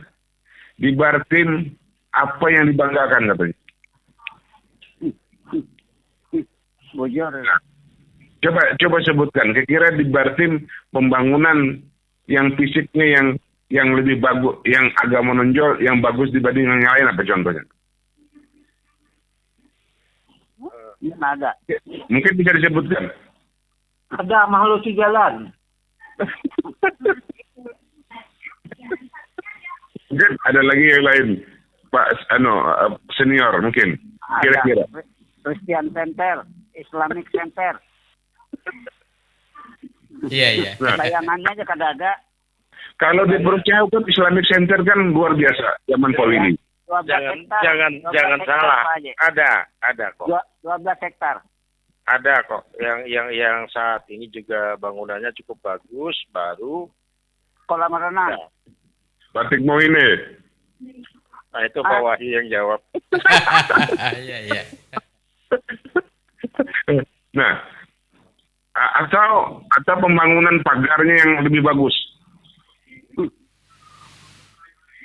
Di Bartim apa yang dibanggakan katanya? Nah, coba sebutkan. Kira-kira di Bartim pembangunan yang fisiknya yang lebih bagus, yang agak menonjol, yang bagus dibanding yang lain apa contohnya? Ada. Mungkin bisa disebutkan. Ada makhluk jalan. Mungkin ada lagi yang lain, Pak senior mungkin. Kira-kira. Christian Center, Islamic Center. Iya. Bayangannya aja kada ada. Kalau di Brunei kan Islamic Center kan luar biasa zaman Pol ini. Jangan salah. Ada kok. 12 hektar. Ada kok. Yang saat ini juga bangunannya cukup bagus, baru. Kolam renang. Batik mau ini. Nah itu Pak Wahyu yang jawab. Iya. Nah, atau pembangunan pagarnya yang lebih bagus.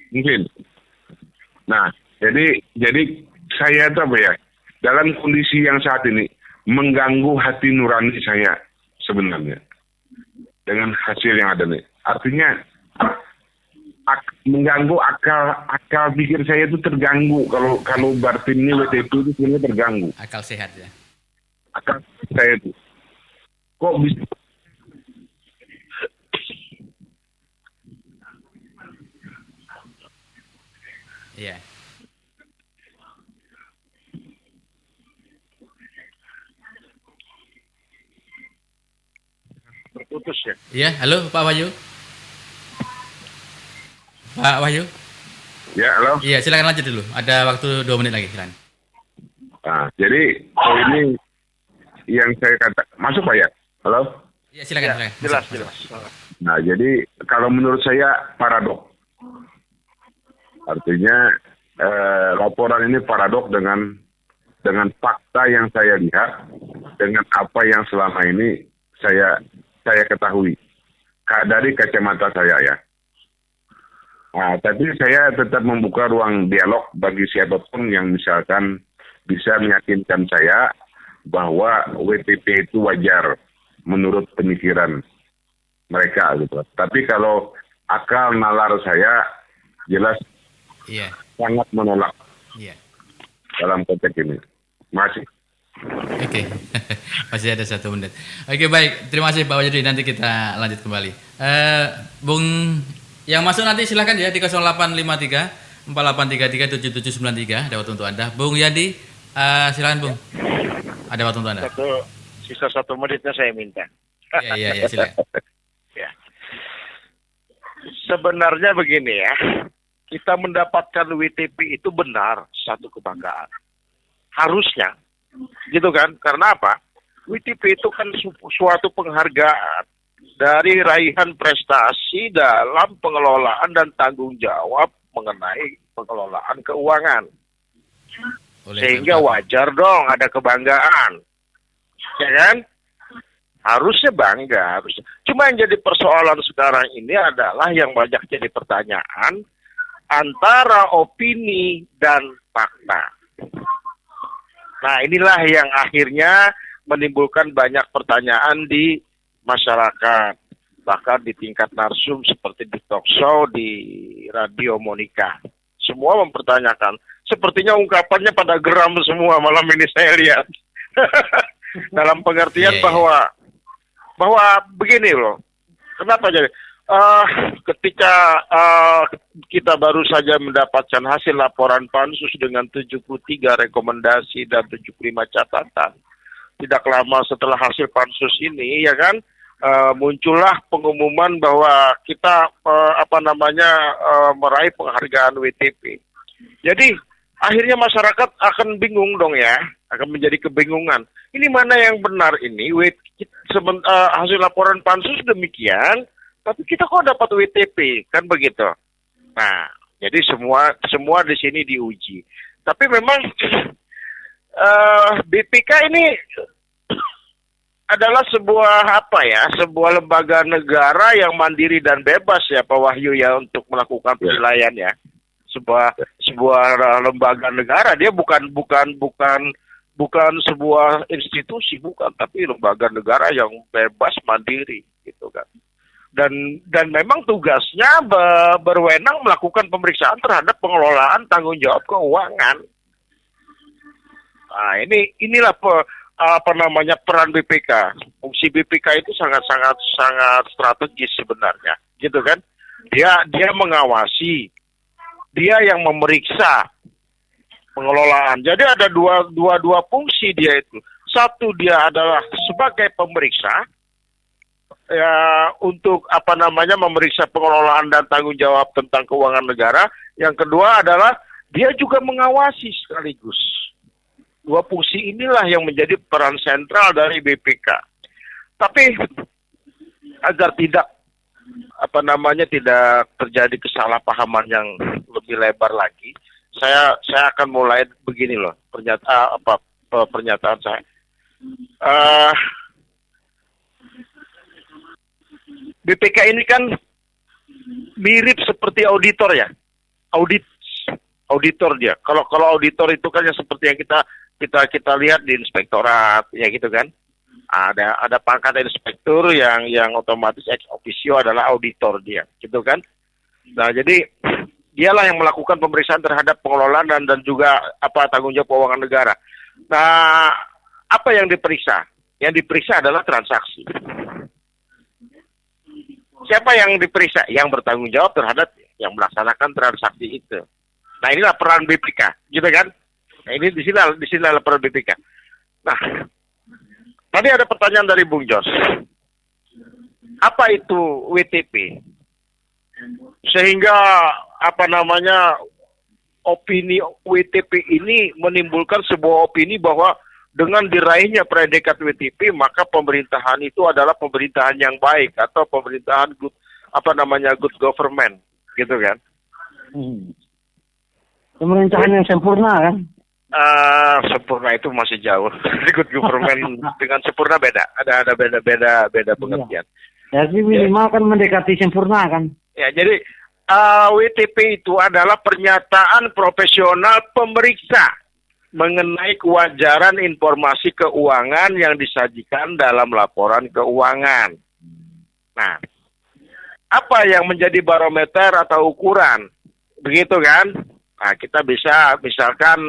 Mungkin. Nah, jadi saya itu apa ya? Dalam kondisi yang saat ini mengganggu hati nurani saya sebenarnya dengan hasil yang ada nih. Artinya mengganggu akal pikir saya itu terganggu kalau Bartim ini WTP itu sebenarnya terganggu. Akal sehat ya. Akal saya itu kok bisa Iya. Terputus ya. Iya, halo Pak Wahyu. Pak Wahyu. ya halo. Iya, silakan lanjut dulu. Ada waktu 2 menit lagi, silakan. Nah, jadi ini yang saya kata masuk Pak ya? Halo. Iya, silakan. Jelas. Nah, jadi kalau menurut saya paradok. Artinya laporan ini paradok dengan fakta yang saya lihat, dengan apa yang selama ini saya ketahui dari kacamata saya ya. Nah, tapi saya tetap membuka ruang dialog bagi siapapun yang misalkan bisa meyakinkan saya bahwa WTP itu wajar menurut pemikiran mereka gitu. Tapi kalau akal nalar saya jelas sangat menolak dalam konteks ini. Masih. Oke. Masih ada 1 menit. Oke, baik. Terima kasih Pak Wahyudi. Nanti kita lanjut kembali. Bung yang masuk nanti silakan ya di 0853 4833 7793. Ada waktu untuk Anda. Bung Yadi, silakan Bung. Ada waktu untuk Anda. Sisa 1 menitnya saya minta. Iya, silakan. Ya. Sebenarnya begini ya. Kita mendapatkan WTP itu benar satu kebanggaan. Harusnya, gitu kan? Karena apa? WTP itu kan suatu penghargaan dari raihan prestasi dalam pengelolaan dan tanggung jawab mengenai pengelolaan keuangan. Sehingga wajar dong ada kebanggaan. Ya kan? Harusnya bangga, harusnya. Cuma yang jadi persoalan sekarang ini adalah yang banyak jadi pertanyaan antara opini dan fakta. Nah, inilah yang akhirnya menimbulkan banyak pertanyaan di masyarakat. Bahkan di tingkat narsum seperti di talk show, di Radio Monica. Semua mempertanyakan. Sepertinya ungkapannya pada geram semua malam ini saya lihat. Dalam pengertian bahwa begini loh. Kenapa jadi? Ketika kita baru saja mendapatkan hasil laporan pansus dengan 73 rekomendasi dan 75 catatan. Tidak lama setelah hasil pansus ini, ya kan, muncullah pengumuman bahwa kita meraih penghargaan WTP. Jadi akhirnya masyarakat akan bingung dong ya, akan menjadi kebingungan. Ini mana yang benar ini? Hasil laporan pansus demikian, tapi kita kok dapat WTP, kan begitu. Nah, jadi semua di sini diuji. Tapi memang BPK ini adalah sebuah lembaga negara yang mandiri dan bebas ya Pak Wahyu ya untuk melakukan penilaian ya. Sebuah lembaga negara, dia bukan sebuah institusi, bukan, tapi lembaga negara yang bebas mandiri gitu kan. Dan memang tugasnya berwenang melakukan pemeriksaan terhadap pengelolaan tanggung jawab keuangan. Nah, inilah peran BPK. Fungsi BPK itu sangat strategis sebenarnya, gitu kan? Dia mengawasi, dia yang memeriksa pengelolaan. Jadi ada dua fungsi dia itu. Satu, dia adalah sebagai pemeriksa ya, untuk memeriksa pengelolaan dan tanggung jawab tentang keuangan negara. Yang kedua adalah dia juga mengawasi sekaligus. Dua fungsi inilah yang menjadi peran sentral dari BPK. Tapi agar tidak tidak terjadi kesalahpahaman yang lebih lebar lagi, saya akan mulai begini loh pernyataan saya. BPK ini kan mirip seperti auditor ya, auditor dia. Kalau auditor itu kan yang seperti yang kita lihat di inspektorat ya gitu kan. Ada pangkat inspektur yang otomatis ex officio adalah auditor dia, gitu kan. Nah, jadi dialah yang melakukan pemeriksaan terhadap pengelolaan dan juga tanggung jawab keuangan negara. Nah, apa yang diperiksa? Yang diperiksa adalah transaksi. Siapa yang diperiksa? Yang bertanggung jawab terhadap yang melaksanakan transaksi itu. Nah, inilah peran BPK, gitu kan? Nah, ini di sini peran BPK. Nah, tadi ada pertanyaan dari Bung Jos. Apa itu WTP? Sehingga opini WTP ini menimbulkan sebuah opini bahwa dengan diraihnya predikat WTP maka pemerintahan itu adalah pemerintahan yang baik atau pemerintahan good government, gitu kan? Pemerintahan yang sempurna kan? Sempurna itu masih jauh. Good government dengan sempurna beda. Ada beda pengertian. Ya, tapi minimal kan mendekati sempurna kan? Ya, jadi WTP itu adalah pernyataan profesional pemeriksa mengenai kewajaran informasi keuangan yang disajikan dalam laporan keuangan. Nah, apa yang menjadi barometer atau ukuran? Begitu kan? Nah, kita bisa misalkan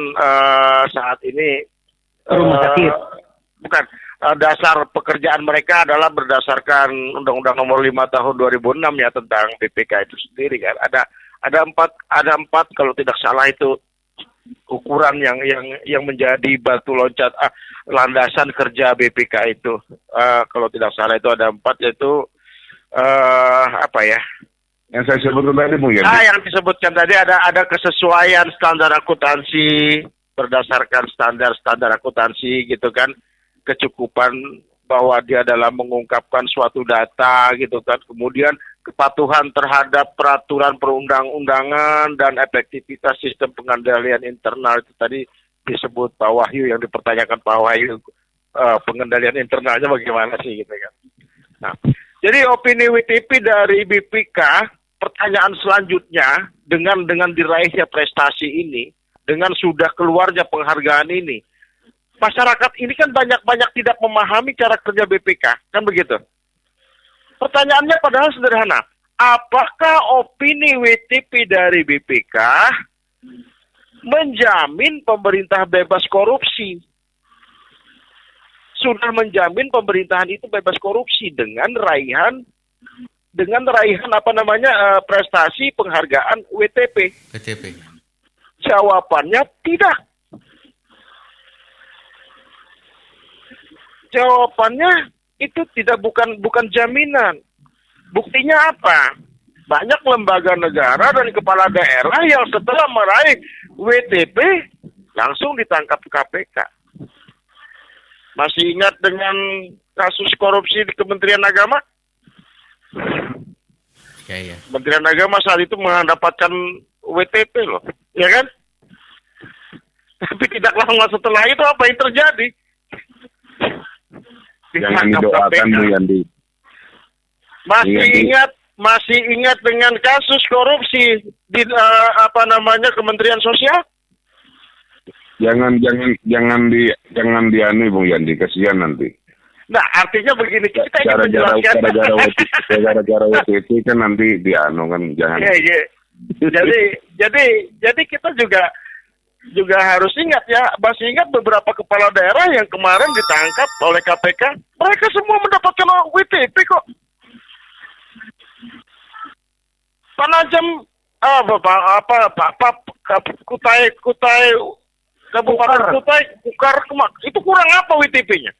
saat ini rumah sakit. Bukan, dasar pekerjaan mereka adalah berdasarkan Undang-Undang Nomor 5 Tahun 2006 ya tentang BPK itu sendiri kan. Ada empat kalau tidak salah itu ukuran yang menjadi batu loncat landasan kerja BPK itu. Kalau tidak salah itu ada 4, yaitu yang saya sebutkan tadi mungkin. Yang disebutkan tadi ada kesesuaian standar akuntansi berdasarkan standar akuntansi gitu kan, kecukupan bahwa dia dalam mengungkapkan suatu data gitu kan, kemudian kepatuhan terhadap peraturan perundang-undangan dan efektivitas sistem pengendalian internal itu tadi disebut Pak Wahyu, yang dipertanyakan Pak Wahyu pengendalian internalnya bagaimana sih gitu kan. Nah, jadi opini WTP dari BPK, pertanyaan selanjutnya dengan diraihnya prestasi ini, dengan sudah keluarnya penghargaan ini, masyarakat ini kan banyak tidak memahami cara kerja BPK, kan begitu? Pertanyaannya padahal sederhana, apakah opini WTP dari BPK menjamin pemerintah bebas korupsi? Sudah menjamin pemerintahan itu bebas korupsi dengan raihan prestasi penghargaan WTP. WTP. Jawabannya tidak. Jawabannya itu bukan jaminan. Buktinya apa? Banyak lembaga negara dan kepala daerah yang setelah meraih WTP langsung ditangkap KPK. Masih ingat dengan kasus korupsi di Kementerian Agama? Ya. Kementerian Agama saat itu mendapatkan WTP loh, ya kan? Tapi tidak lama setelah itu apa yang terjadi? Jangan didoakan Bu Yandi. Masih ingat dengan kasus korupsi di Kementerian Sosial? Jangan dianu Bung Yandi, kasihan nanti. Nah, artinya begini, kita ingin menjelaskan. Gara-gara WTP kan nanti dianu kan, jangan. Iya. Jadi kita juga harus ingat ya, masih ingat beberapa kepala daerah yang kemarin ditangkap oleh KPK, mereka semua mendapatkan WTP kok. Panajam Kutai Kabupaten Kutai, itu kurang apa WTP-nya?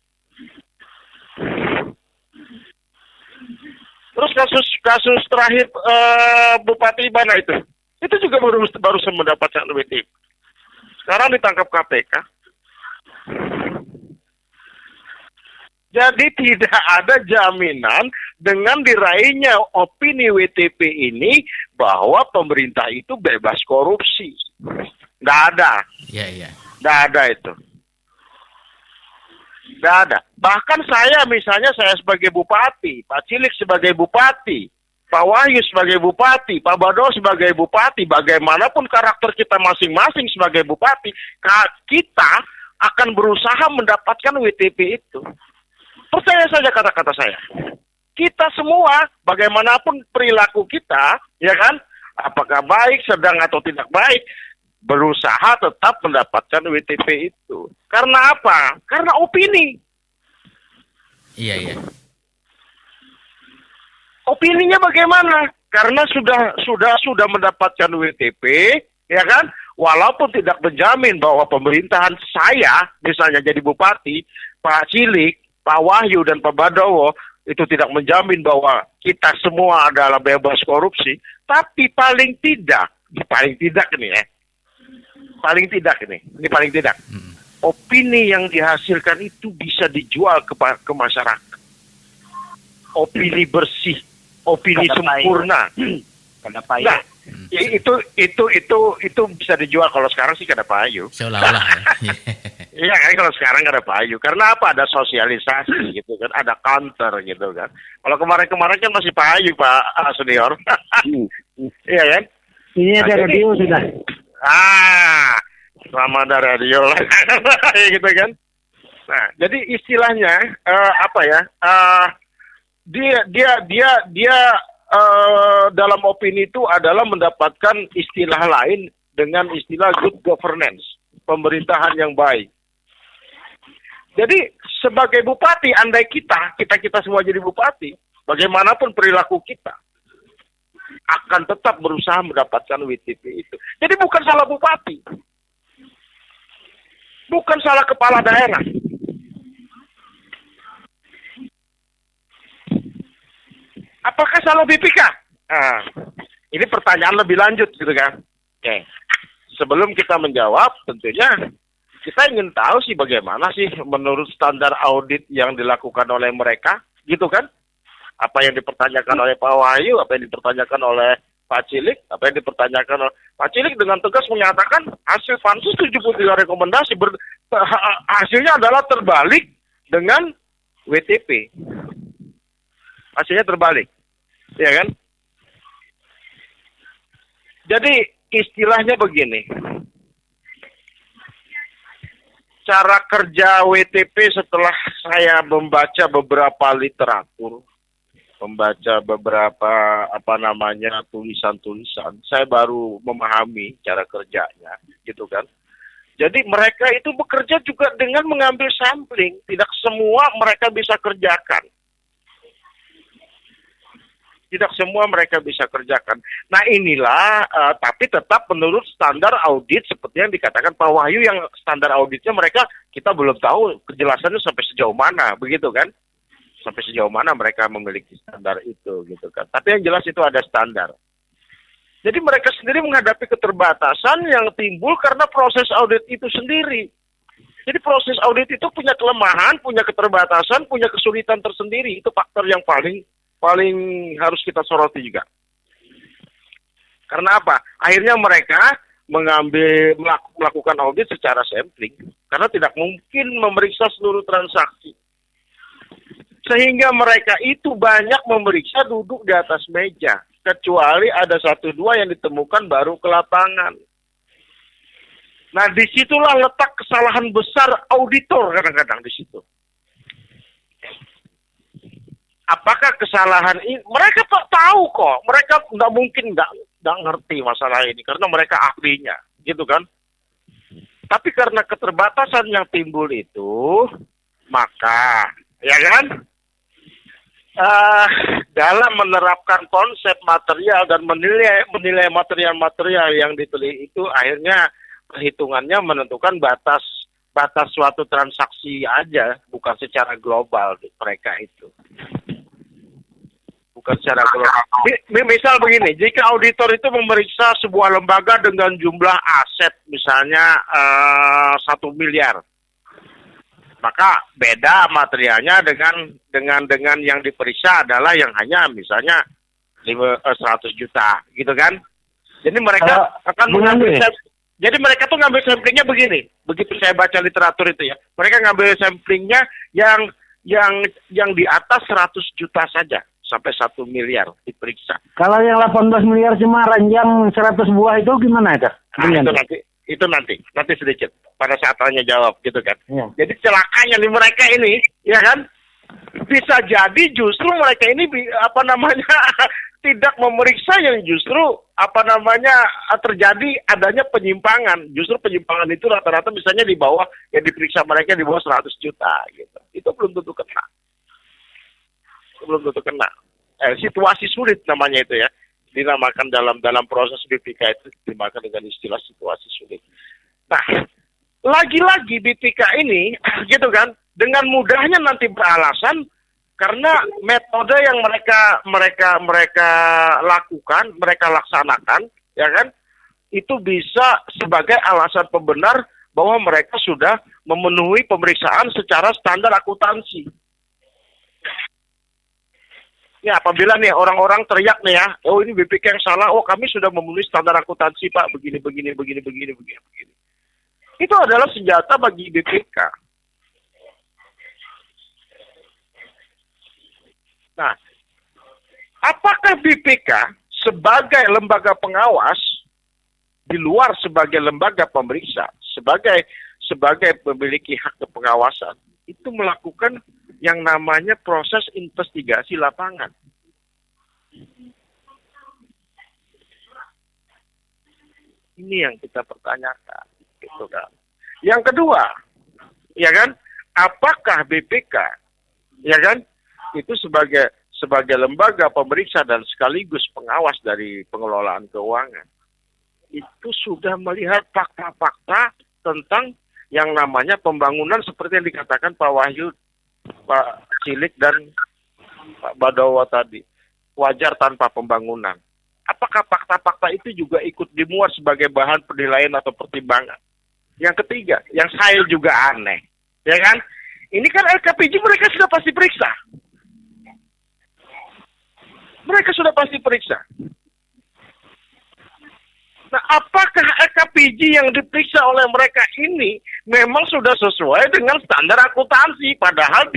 Terus kasus terakhir Bupati Ibana itu juga baru mendapatkan WTP. Sekarang ditangkap KPK. Jadi tidak ada jaminan dengan diraihnya opini WTP ini bahwa pemerintah itu bebas korupsi. Nggak ada. Iya. Nggak ada itu. Nggak ada. Bahkan saya sebagai bupati, Pak Cilik sebagai bupati, Pak Wahyu sebagai bupati, Pak Bado sebagai bupati, bagaimanapun karakter kita masing-masing sebagai bupati, kita akan berusaha mendapatkan WTP itu. Percaya saja kata-kata saya. Kita semua, bagaimanapun perilaku kita, ya kan, apakah baik, sedang atau tidak baik, berusaha tetap mendapatkan WTP itu. Karena apa? Karena opini. Iya. Opininya bagaimana? Karena sudah mendapatkan WTP, ya kan? Walaupun tidak menjamin bahwa pemerintahan saya, misalnya jadi bupati, Pak Cilik, Pak Wahyu dan Pak Badowo itu tidak menjamin bahwa kita semua adalah bebas korupsi, tapi paling tidak opini yang dihasilkan itu bisa dijual ke masyarakat. Opini bersih, opini sempurna. Kenapa ya? Nah, itu bisa dijual. Kalau sekarang sih kada payu. Seolah-olah ya. Iya kan, kalau sekarang kada payu. Karena apa? Ada sosialisasi gitu kan, ada counter gitu kan. Kalau kemarin kan masih payu Pak Senior. Iya kan? Ini ada radio sudah. Sama ada radio lah. Gitu kan. Nah, jadi istilahnya dia dalam opini itu adalah mendapatkan istilah lain dengan istilah good governance, pemerintahan yang baik. Jadi sebagai bupati, andai kita semua jadi bupati, bagaimanapun perilaku kita akan tetap berusaha mendapatkan WTP itu. Jadi bukan salah bupati, bukan salah kepala daerah. Apakah salah BPK? Ini pertanyaan lebih lanjut gitu kan. Oke. Sebelum kita menjawab, tentunya kita ingin tahu sih bagaimana sih menurut standar audit yang dilakukan oleh mereka, gitu kan? Apa yang dipertanyakan oleh Pak Wahyu, apa yang dipertanyakan oleh Pak Cilik, apa yang dipertanyakan oleh Pak Cilik dengan tegas menyatakan hasil pansus 73 rekomendasi hasilnya adalah terbalik dengan WTP. Hasilnya terbalik. Ya kan? Jadi istilahnya begini. Cara kerja WTP setelah saya membaca beberapa literatur, membaca beberapa tulisan-tulisan, saya baru memahami cara kerjanya, gitu kan. Jadi mereka itu bekerja juga dengan mengambil sampling, tidak semua mereka bisa kerjakan. Tidak semua mereka bisa kerjakan. Nah inilah, tapi tetap menurut standar audit seperti yang dikatakan Pak Wahyu, yang standar auditnya mereka, kita belum tahu kejelasannya sampai sejauh mana, begitu kan? Sampai sejauh mana mereka memiliki standar itu, gitu kan? Tapi yang jelas itu ada standar. Jadi mereka sendiri menghadapi keterbatasan yang timbul karena proses audit itu sendiri. Jadi proses audit itu punya kelemahan, punya keterbatasan, punya kesulitan tersendiri. Itu faktor yang paling harus kita soroti juga. Karena apa? Akhirnya mereka melakukan audit secara sampling. Karena tidak mungkin memeriksa seluruh transaksi. Sehingga mereka itu banyak memeriksa duduk di atas meja. Kecuali ada 1-2 yang ditemukan baru ke lapangan. Nah disitulah letak kesalahan besar auditor kadang-kadang di situ. Apakah kesalahan ini? Mereka tahu kok. Mereka nggak mungkin nggak ngerti masalah ini karena mereka ahlinya, gitu kan? Tapi karena keterbatasan yang timbul itu, maka, ya kan? Dalam menerapkan konsep material dan menilai material-material yang diteliti itu, akhirnya perhitungannya menentukan batas suatu transaksi aja, bukan secara global mereka itu. Bukan secara global. Misal begini, jika auditor itu memeriksa sebuah lembaga dengan jumlah aset misalnya 1 miliar, maka beda materialnya dengan yang diperiksa adalah yang hanya misalnya 100 juta, gitu kan? Jadi mereka akan mengambil. Jadi mereka tuh ngambil samplingnya begini. Begitu saya baca literatur itu ya. Mereka ngambil samplingnya yang di atas 100 juta saja. Sampai 1 miliar diperiksa. Kalau yang 18 miliar cuma ranjang 100 buah itu gimana itu? Nah, itu nanti sedikit. Pada saat tanya jawab gitu kan. Ya. Jadi celakanya nih mereka ini, ya kan? Bisa jadi justru mereka ini tidak memeriksa yang justru terjadi adanya penyimpangan. Justru penyimpangan itu rata-rata misalnya di bawah, yang diperiksa mereka di bawah 100 juta gitu. Itu belum tentu kena. Situasi sulit namanya itu ya. Dinamakan dalam proses BPK itu dinamakan dengan istilah situasi sulit. Nah, lagi-lagi BPK ini gitu kan, dengan mudahnya nanti beralasan karena metode yang mereka lakukan, mereka laksanakan, ya kan, itu bisa sebagai alasan pembenar bahwa mereka sudah memenuhi pemeriksaan secara standar akuntansi. Ya, apabila nih orang-orang teriak nih ya, oh ini BPK yang salah, oh kami sudah memenuhi standar akuntansi Pak, begini. Itu adalah senjata bagi BPK. Nah, apakah BPK sebagai lembaga pengawas, di luar sebagai lembaga pemeriksa, sebagai memiliki hak kepengawasan, itu melakukan yang namanya proses investigasi lapangan. Ini yang kita pertanyakan, gitu kan. Yang kedua, ya kan, apakah BPK, ya kan, itu sebagai lembaga pemeriksa dan sekaligus pengawas dari pengelolaan keuangan, itu sudah melihat fakta-fakta tentang yang namanya pembangunan seperti yang dikatakan Pak Wahyu, Pak Cilik dan Pak Badawa tadi, wajar tanpa pembangunan. Apakah fakta-fakta itu juga ikut dimuat sebagai bahan penilaian atau pertimbangan? Yang ketiga, yang saya juga aneh, ya kan? Ini kan LKPJ mereka sudah pasti periksa. Mereka sudah pasti periksa. Nah, apakah EKPG yang diperiksa oleh mereka ini memang sudah sesuai dengan standar akuntansi? Padahal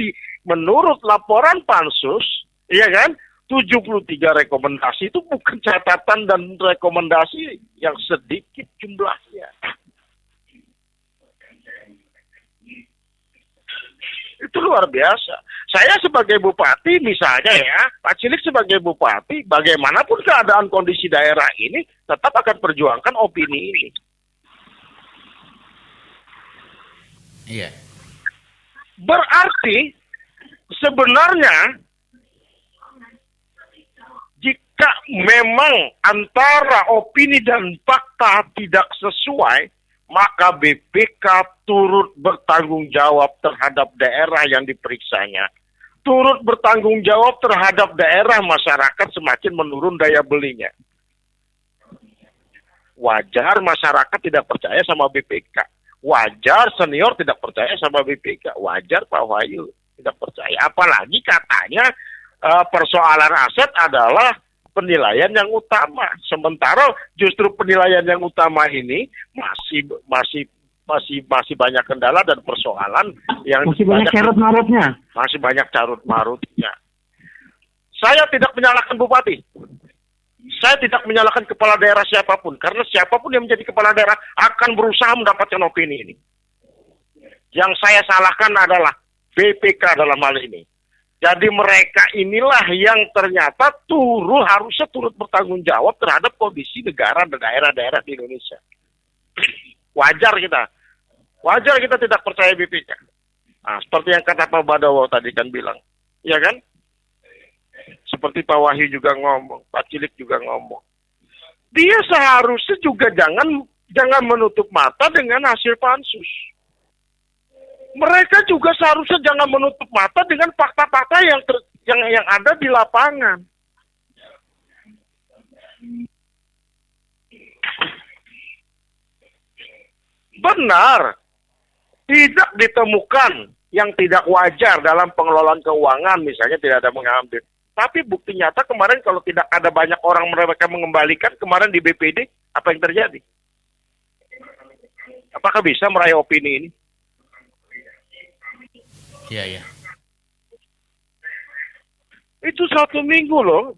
menurut laporan Pansus, ya kan, 73 rekomendasi itu bukan catatan dan rekomendasi yang sedikit jumlahnya. Itu luar biasa. Saya sebagai bupati misalnya ya, Pak Cilik sebagai bupati, bagaimanapun keadaan kondisi daerah ini, tetap akan perjuangkan opini ini. Iya. Berarti sebenarnya jika memang antara opini dan fakta tidak sesuai, maka BPK turut bertanggung jawab terhadap daerah yang diperiksanya. Turut bertanggung jawab terhadap daerah masyarakat semakin menurun daya belinya. Wajar masyarakat tidak percaya sama BPK. Wajar senior tidak percaya sama BPK. Wajar Pak Wahyu tidak percaya. Apalagi katanya persoalan aset adalah penilaian yang utama. Sementara justru penilaian yang utama ini masih banyak kendala dan persoalan yang masih banyak carut marutnya. Masih banyak carut marutnya. Saya tidak menyalahkan bupati. Saya tidak menyalahkan kepala daerah siapapun, karena siapapun yang menjadi kepala daerah akan berusaha mendapatkan opini ini. Yang saya salahkan adalah BPK dalam hal ini. Jadi mereka inilah yang ternyata harusnya turut bertanggung jawab terhadap kondisi negara dan daerah-daerah di Indonesia. Wajar kita tidak percaya BPK. Nah, seperti yang kata Pak Badawo tadi kan bilang, ya kan? Seperti Pak Wahyu juga ngomong, Pak Cilik juga ngomong. Dia seharusnya juga jangan menutup mata dengan hasil pansus. Mereka juga seharusnya jangan menutup mata dengan fakta-fakta yang ada di lapangan. Benar, tidak ditemukan yang tidak wajar dalam pengelolaan keuangan, misalnya tidak ada mengambil. Tapi bukti nyata kemarin kalau tidak ada banyak orang mereka mengembalikan kemarin di BPD, apa yang terjadi? Apakah bisa meraih opini ini? Iya, iya. Itu 1 minggu loh,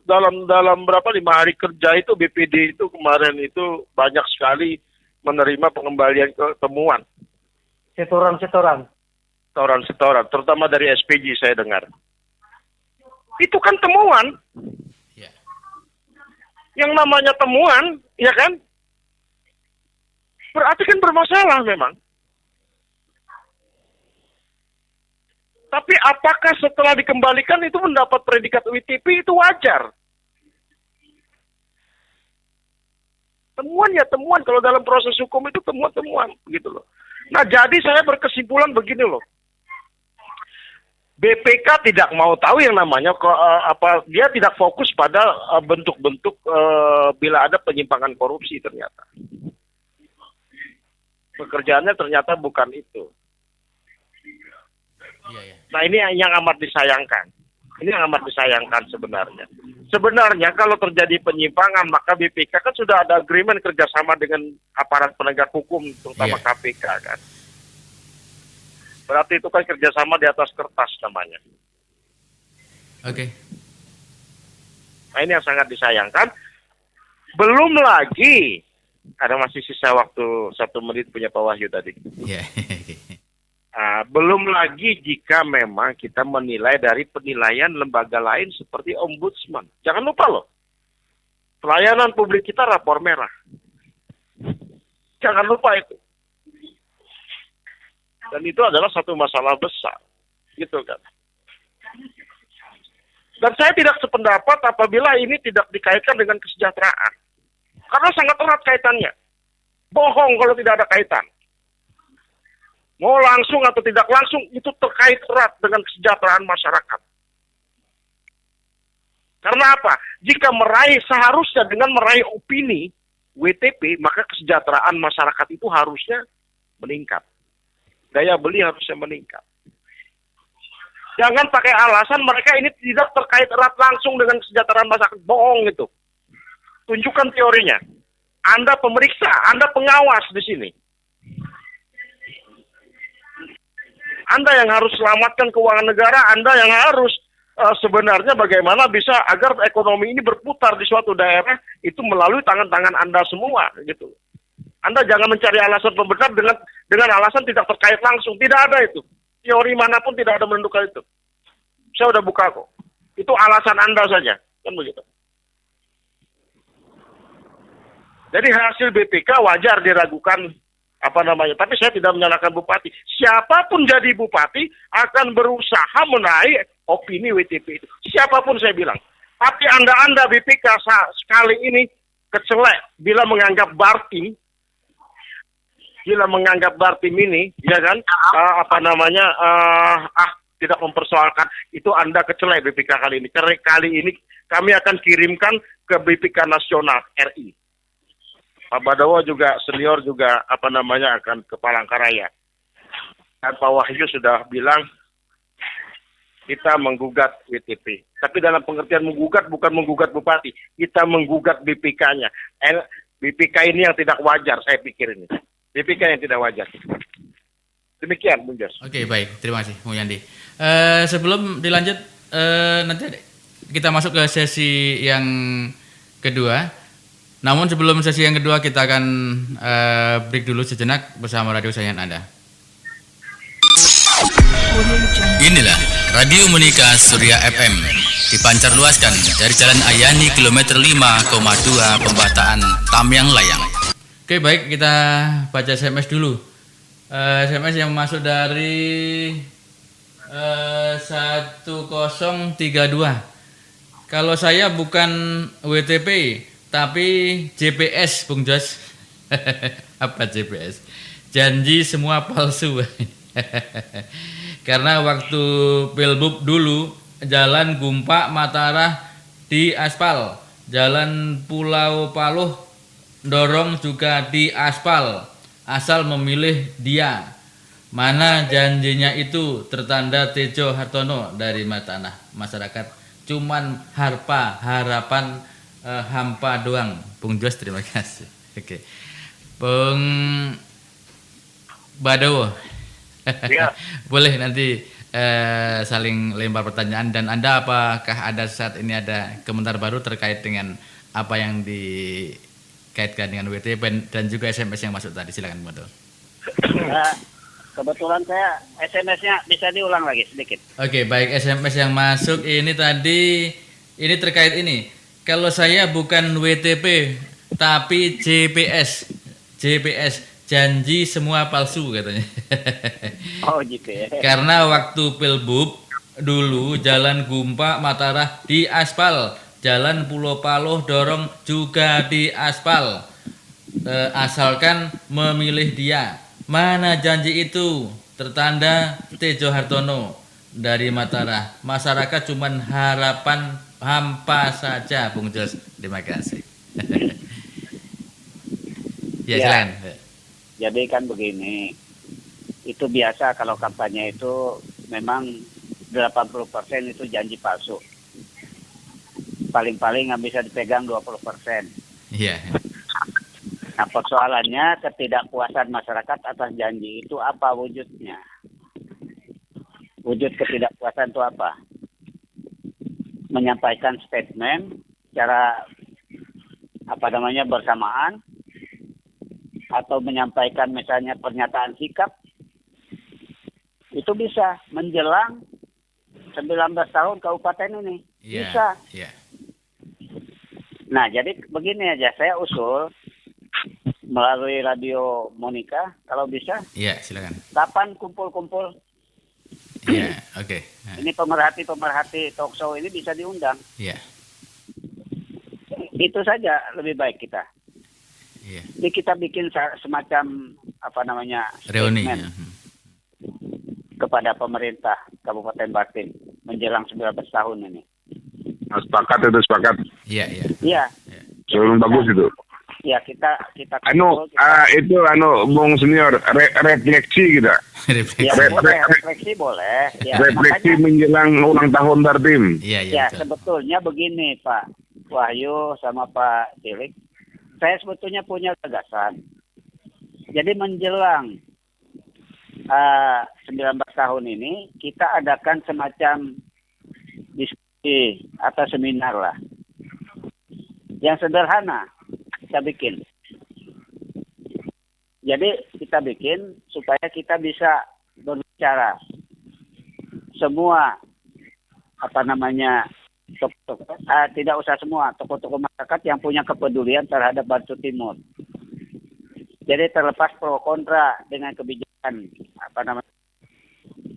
dalam berapa 5 hari kerja itu BPD itu kemarin itu banyak sekali menerima pengembalian temuan. Setoran, terutama dari SPG saya dengar. Itu kan temuan. Iya. Yang namanya temuan, ya kan? Berarti kan bermasalah memang. Tapi apakah setelah dikembalikan itu mendapat predikat WTP itu wajar? Temuan ya temuan, kalau dalam proses hukum itu temuan-temuan, gitu loh. Nah jadi saya berkesimpulan begini loh. BPK tidak mau tahu yang namanya dia tidak fokus pada bentuk-bentuk bila ada penyimpangan korupsi ternyata. Pekerjaannya ternyata bukan itu. Iya, iya. Nah ini yang amat disayangkan. Ini yang amat disayangkan sebenarnya. Sebenarnya kalau terjadi penyimpangan maka BPK kan sudah ada agreement kerjasama dengan aparat penegak hukum terutama KPK kan. Berarti itu kan kerjasama di atas kertas namanya. Oke. Nah ini yang sangat disayangkan. Belum lagi ada masih sisa waktu 1 menit punya Pak Wahyu tadi. Iya. Belum lagi jika memang kita menilai dari penilaian lembaga lain seperti Ombudsman. Jangan lupa loh, pelayanan publik kita rapor merah. Jangan lupa itu. Dan itu adalah satu masalah besar. Gitu kan. Dan saya tidak sependapat apabila ini tidak dikaitkan dengan kesejahteraan. Karena sangat erat kaitannya. Bohong kalau tidak ada kaitan. Mau langsung atau tidak langsung, itu terkait erat dengan kesejahteraan masyarakat. Karena apa? Jika seharusnya dengan meraih opini WTP, maka kesejahteraan masyarakat itu harusnya meningkat. Daya beli harusnya meningkat. Jangan pakai alasan mereka ini tidak terkait erat langsung dengan kesejahteraan masyarakat. Bohong itu. Tunjukkan teorinya. Anda pemeriksa, Anda pengawas di sini. Anda yang harus selamatkan keuangan negara, Anda yang harus sebenarnya bagaimana bisa agar ekonomi ini berputar di suatu daerah itu melalui tangan-tangan Anda semua gitu. Anda jangan mencari alasan pembenar dengan alasan tidak terkait langsung. Tidak ada itu. Teori manapun tidak ada menentukan itu. Saya udah buka kok. Itu alasan Anda saja. Kan begitu. Jadi hasil BPK wajar diragukan tapi saya tidak menyalahkan bupati. Siapapun jadi bupati akan berusaha menaik opini WTP itu. Siapapun saya bilang. Tapi Anda BPK sekali ini kecelek bila menganggap Bartim ini, ya kan, tidak mempersoalkan itu. Anda kecelek BPK kali ini. Karena kali ini kami akan kirimkan ke BPK Nasional RI. Pak Badawa juga senior juga akan ke Palangkaraya. Dan Pak Wahyu sudah bilang kita menggugat WTP. Tapi dalam pengertian menggugat bukan menggugat bupati, kita menggugat BPK-nya. BPK ini yang tidak wajar, saya pikir ini. BPK yang tidak wajar. Demikian, Bung Jos. Oke, baik. Terima kasih, Bung Yandi. Sebelum dilanjut, nanti kita masuk ke sesi yang kedua. Namun sebelum sesi yang kedua kita akan break dulu sejenak bersama radio sayangan Anda. Inilah Radio Monika Surya FM dipancar luaskan dari Jalan Ayani kilometer 5,2 Pembataan Tamyang Layang. Oke, baik, kita baca SMS dulu. SMS yang masuk dari 1032. Kalau saya bukan WTP tapi JPS, Bung Jos. Apa JPS? Janji semua palsu. Karena waktu Pilbub dulu Jalan Gumpak Mataram di aspal, Jalan Pulau Paluh Dorong juga di aspal, asal memilih dia. Mana janjinya itu, tertanda Tejo Hartono dari Matanah. Masyarakat cuman harapan hampa doang. Bung Jos, terima kasih. Oke. Bung Badawa. Ya. Boleh nanti saling lempar pertanyaan. Dan Anda apakah ada saat ini ada komentar baru terkait dengan apa yang dikaitkan dengan WTP dan juga SMS yang masuk tadi? Silakan, Bung Badawa. Kebetulan saya SMS-nya bisa diulang lagi sedikit. Oke, baik. SMS yang masuk ini tadi ini terkait ini. Kalau saya bukan WTP tapi JPS, janji semua palsu katanya. Oh gitu ya. Karena waktu Pilbub dulu Jalan Gumpak Mataram di aspal, Jalan Pulau Paluh Dorong juga di aspal, asalkan memilih dia. Mana janji itu, tertanda Tejo Hartono dari Mataram. Masyarakat cuman harapan hampa saja, Bung Jos. Terima kasih. Ya, silakan. Jadi kan begini, itu biasa kalau kampanye itu memang 80% itu janji palsu. Paling-paling nggak bisa dipegang 20%. Iya. Nah, persoalannya ketidakpuasan masyarakat atas janji itu apa wujudnya? Wujud ketidakpuasan itu apa? Menyampaikan statement secara bersamaan, atau menyampaikan misalnya pernyataan sikap, itu bisa menjelang 19 tahun kabupaten ini. Bisa. Yeah. Nah, jadi begini aja, saya usul melalui Radio Monika, kalau bisa. Iya, silakan. Kapan kumpul-kumpul? Iya, oke. Ini pemerhati talkshow ini bisa diundang. Iya. Itu saja lebih baik kita. Iya. Jadi kita bikin semacam reuni kepada pemerintah Kabupaten Bartim menjelang 19 tahun ini. Sepakat. Iya. Sebelum bagus itu. Ya, kita Bung Senior, refleksi kita. Ya, refleksi boleh. Ya, refleksi menjelang ulang tahun Bartim. Iya. Ya, sebetulnya begini, Pak. Wahyu sama Pak Cilik, saya sebetulnya punya gagasan. Jadi menjelang 19 tahun ini kita adakan semacam diskusi atau seminar lah. Yang sederhana kita bikin. Jadi kita bikin supaya kita bisa berbicara. Semua tidak usah semua tokoh-tokoh masyarakat yang punya kepedulian terhadap Bantu Timur. Jadi terlepas pro kontra dengan kebijakan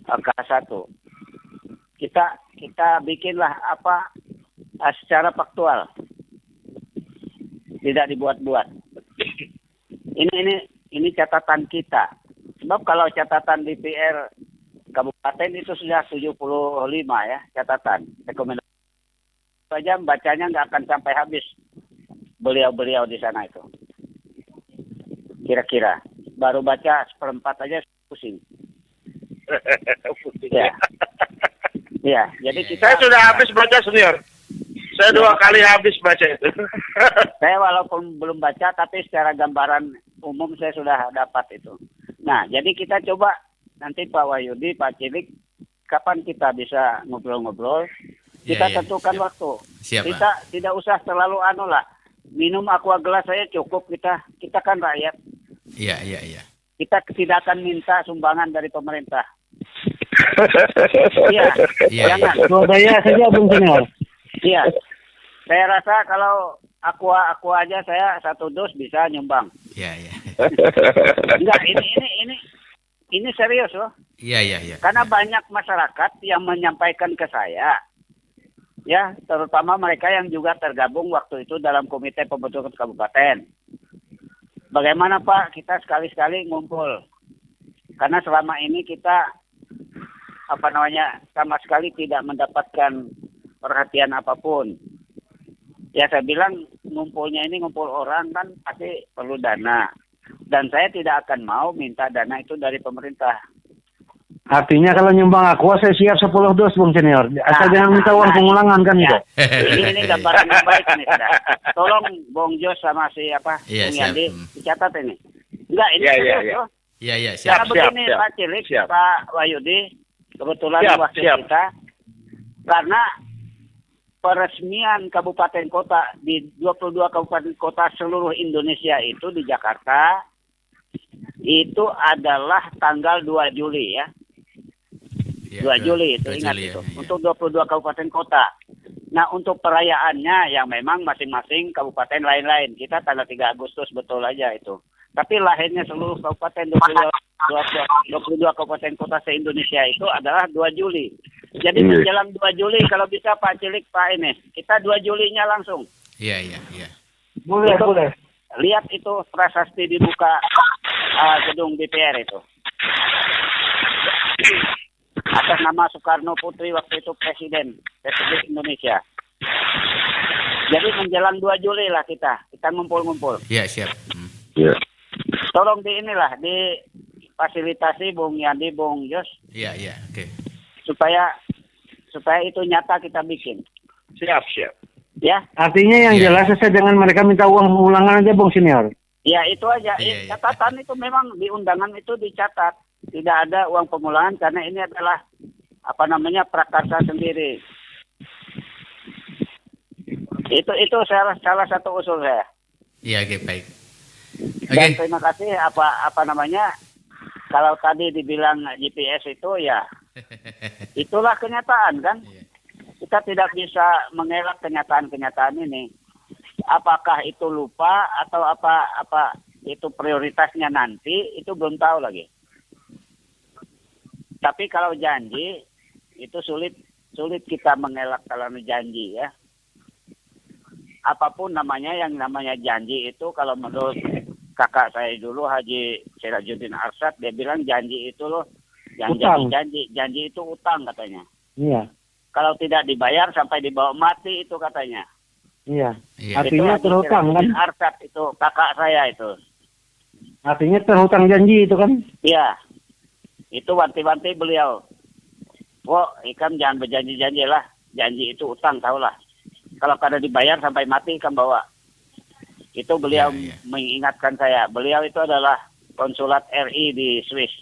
K1, kita bikinlah secara faktual, tidak dibuat-buat. Ini catatan kita. Sebab kalau catatan DPR Kabupaten itu sudah 75 ya catatan rekomendasi. Saja bacanya nggak akan sampai habis beliau-beliau di sana itu. Kira-kira baru baca seperempat aja pusing. Ya. Ya, jadi Saya sudah habis baca senior. Saya 2 kali habis baca itu. Saya walaupun belum baca tapi secara gambaran umum saya sudah dapat itu. Nah, jadi kita coba nanti Pak Wahyudi, Pak Cilik, kapan kita bisa ngobrol-ngobrol? Kita tentukan waktu. Siap, kita tidak usah terlalu minum aqua gelas saya cukup, kita kan rakyat. Iya. Kita tidak akan minta sumbangan dari pemerintah. Iya. Jangan. Swadaya saja Bung Senior. Iya. Saya rasa kalau aqua aja saya 1 dos bisa nyumbang. Iya. Enggak, ini serius loh. Iya. Karena banyak masyarakat yang menyampaikan ke saya, ya, terutama mereka yang juga tergabung waktu itu dalam komite pembentukan kabupaten. Bagaimana Pak, kita sekali-sekali ngumpul. Karena selama ini kita sama sekali tidak mendapatkan perhatian apapun. Ya saya bilang ngumpulnya ini ngumpul orang kan pasti perlu dana. Dan saya tidak akan mau minta dana itu dari pemerintah. Artinya kalau nyumbang aqua saya siap 10 dos Bung Senior. Asal jangan minta uang pengulangan kan gitu. Ini gambaran yang baik nih sudah. Tolong Bung Jos sama Bung Yandi dicatat ini. Enggak, ini serius loh. Iya, Karena begini Pak Cilik, Pak Wahyudi, kebetulan wakil kita. Karena peresmian kabupaten kota di 22 kabupaten kota seluruh Indonesia itu di Jakarta itu adalah tanggal 2 Juli ya. 2 Juli itu ingat itu. Untuk 22 kabupaten kota. Nah, untuk perayaannya yang memang masing-masing kabupaten lain-lain. Kita tanggal 3 Agustus betul aja itu. Tapi lahirnya seluruh kabupaten 22 kabupaten kota se-Indonesia itu adalah 2 Juli. Jadi menjelang 2 Juli kalau bisa Pak Cilik, Pak ini. Kita 2 Julinya langsung. Iya. Boleh. Lihat itu prasasti dibuka gedung DPR itu. Atas nama Soekarno Putri waktu itu Presiden Republik Indonesia. Jadi menjelang 2 Juli lah kita ngumpul-ngumpul. Iya, siap. Iya. Tolong difasilitasi Bung Yandi, Bung Jos. Iya, oke. Supaya itu nyata kita bikin. Siap. Ya. Artinya yang jelas saya dengan mereka minta uang pengulangan aja Bung Senior. Ya itu aja. Catatan itu memang di undangan itu dicatat. Tidak ada uang pengulangan karena ini adalah prakarsa sendiri. Itu salah satu usul saya. Iya, oke, baik. Dan terima kasih kalau tadi dibilang GPS itu ya itulah kenyataan kan. Kita tidak bisa mengelak kenyataan-kenyataan ini. Apakah itu lupa atau apa itu prioritasnya nanti itu belum tahu lagi. Tapi kalau janji itu sulit kita mengelak kalau janji ya. Apapun yang namanya janji itu kalau menurut kakak saya dulu Haji Sirajuddin Arsad dia bilang janji itu loh yang janji itu utang katanya. Iya. Kalau tidak dibayar sampai dibawa mati itu katanya. Iya. Artinya itu terhutang kan? Arsad itu kakak saya itu. Artinya terhutang janji itu kan? Iya. Itu wanti-wanti beliau. Jangan berjanji-janji lah. Janji itu utang, tahulah. kalau kada dibayar sampai mati kan bawa. Itu beliau mengingatkan saya. Beliau itu adalah konsulat RI di Swiss.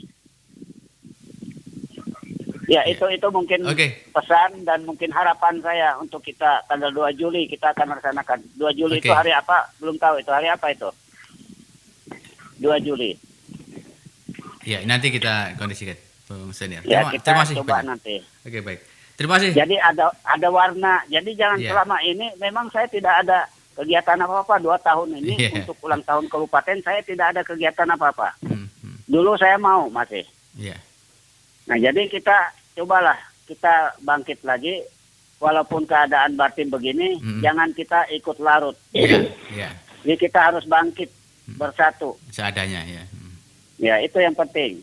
Ya, itu mungkin pesan dan mungkin harapan saya untuk kita tanggal 2 Juli kita akan melaksanakan. 2 Juli itu hari apa? Belum tahu itu hari apa itu. 2 Juli. Ya, nanti kita kondisikan, Bung Senior. Ya, kita terima kasih coba banyak. nanti. Oke, baik. Terima kasih. Jadi ada warna. Jadi jangan selama ini memang saya tidak ada kegiatan apa-apa 2 tahun ini untuk ulang tahun kabupaten saya tidak ada kegiatan apa-apa. Dulu saya mau masih. Iya. Nah, jadi kita cobalah kita bangkit lagi walaupun keadaan batin begini, jangan kita ikut larut. Iya. Jadi kita harus bangkit bersatu. Seadanya ya. Ya, itu yang penting.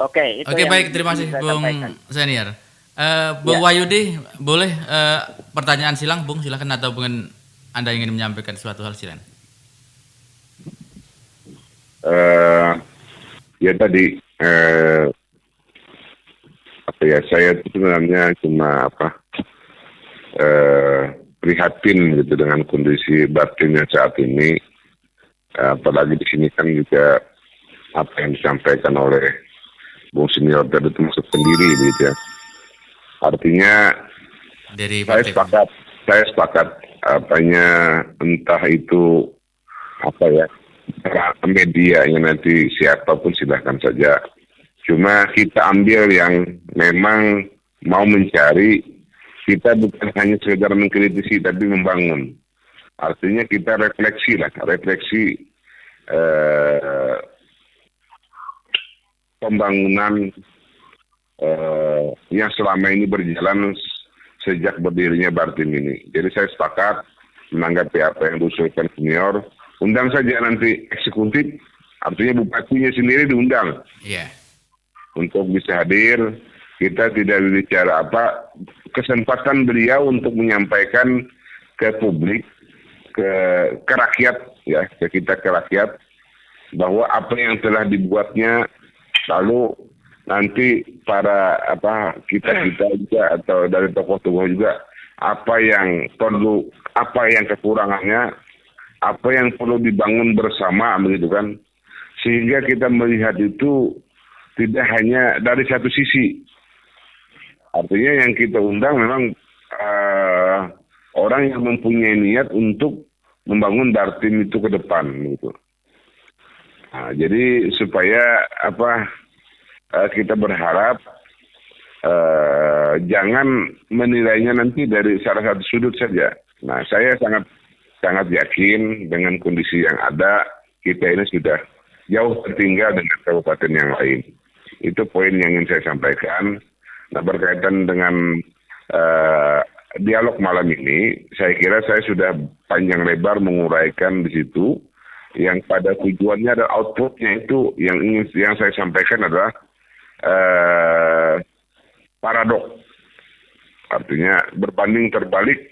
Oke, yang baik, terima kasih Bung sampaikan. Senior. Bung Wahyudi, boleh pertanyaan silang, Bung, silakan, atau Bung Anda ingin menyampaikan suatu hal, silakan. Ya tadi saya sebenarnya cuma prihatin gitu dengan kondisi batinnya saat ini. Apalagi di sini kan juga apa yang disampaikan oleh Bung Senior tadi itu maksud sendiri gitu ya. Artinya dari saya sepakat apanya entah itu media yang nanti siapapun silahkan saja. Cuma kita ambil yang memang mau mencari, kita bukan hanya sekedar mengkritisi tapi membangun. Artinya kita refleksi pembangunan yang selama ini berjalan sejak berdirinya Bartim ini. Jadi saya sepakat menanggapi apa yang diusulkan Senior. Undang saja nanti eksekutif, artinya bupatinya sendiri diundang. Untuk bisa hadir, kita tidak bicara kesempatan beliau untuk menyampaikan ke publik, ke rakyat ya, ke rakyat bahwa apa yang telah dibuatnya, lalu nanti para kita juga atau dari tokoh-tokoh juga apa yang perlu, apa yang kekurangannya, apa yang perlu dibangun bersama begitu kan, sehingga kita melihat itu tidak hanya dari satu sisi. Artinya yang kita undang memang orang yang mempunyai niat untuk membangun Bartim itu ke depan gitu. Nah, jadi supaya kita berharap jangan menilainya nanti dari salah satu sudut saja. Nah, saya sangat yakin dengan kondisi yang ada, kita ini sudah jauh tertinggal dengan kabupaten yang lain. Itu poin yang ingin saya sampaikan. Nah, berkaitan dengan dialog malam ini, saya kira saya sudah panjang lebar menguraikan di situ. Yang pada tujuannya dan outputnya itu yang saya sampaikan adalah paradok. Artinya berbanding terbalik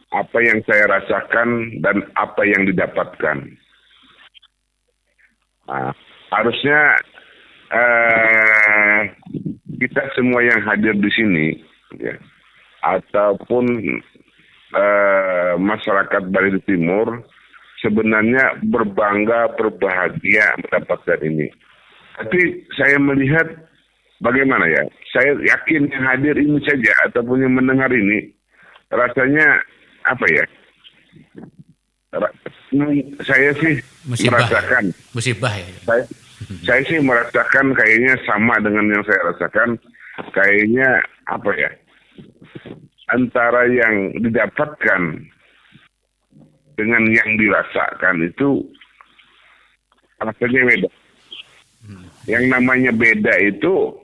apa yang saya rasakan dan apa yang didapatkan. Nah, harusnya kita semua yang hadir di sini, ya, ataupun masyarakat Bali Timur sebenarnya berbangga, berbahagia mendapatkan ini. Tapi saya melihat bagaimana ya, saya yakin yang hadir ini saja ataupun yang mendengar ini rasanya saya sih merasakan musibah ya. Saya sih merasakan kayaknya sama dengan yang saya rasakan, kayaknya antara yang didapatkan dengan yang dirasakan itu rasanya beda. Yang namanya beda itu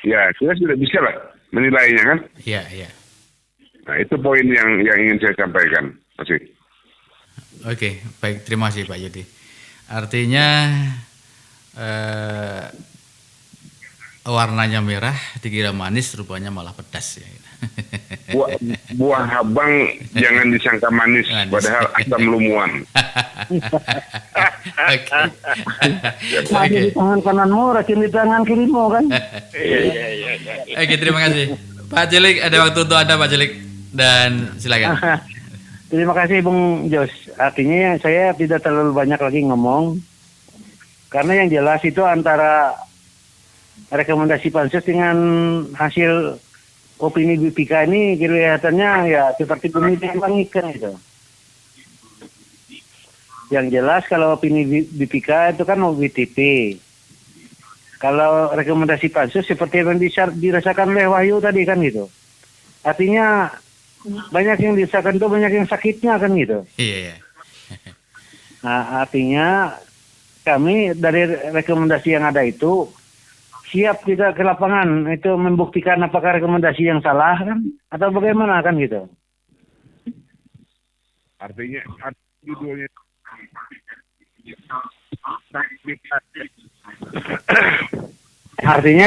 ya kita sudah bisa lah menilainya kan. Iya. Nah, itu poin yang ingin saya sampaikan. Masih. Oke, baik, terima kasih Pak Yudi. Artinya warnanya merah dikira manis, rupanya malah pedas ya. Buah habang jangan disangka manis. Padahal asam lumuan. Maju di tangan kananmu, racun di tangan kirimu kan. Oke, terima kasih Pak Cilik, ada waktu untuk Anda Pak Cilik, dan silakan. Terima kasih Bung Jos. Artinya saya tidak terlalu banyak lagi ngomong. Karena yang jelas itu antara rekomendasi pansus dengan hasil opini BPK ini kelihatannya ya seperti pemilihan ikan itu. Yang jelas kalau opini BPK itu kan WTP. Kalau rekomendasi pansus seperti yang dirasakan oleh Wahyu tadi kan gitu. Artinya banyak yang dirasakan itu banyak yang sakitnya kan gitu. Iya. Nah, artinya kami dari rekomendasi yang ada itu siap kita ke lapangan itu membuktikan apakah rekomendasi yang salah kan atau bagaimana kan gitu. Artinya judulnya Artinya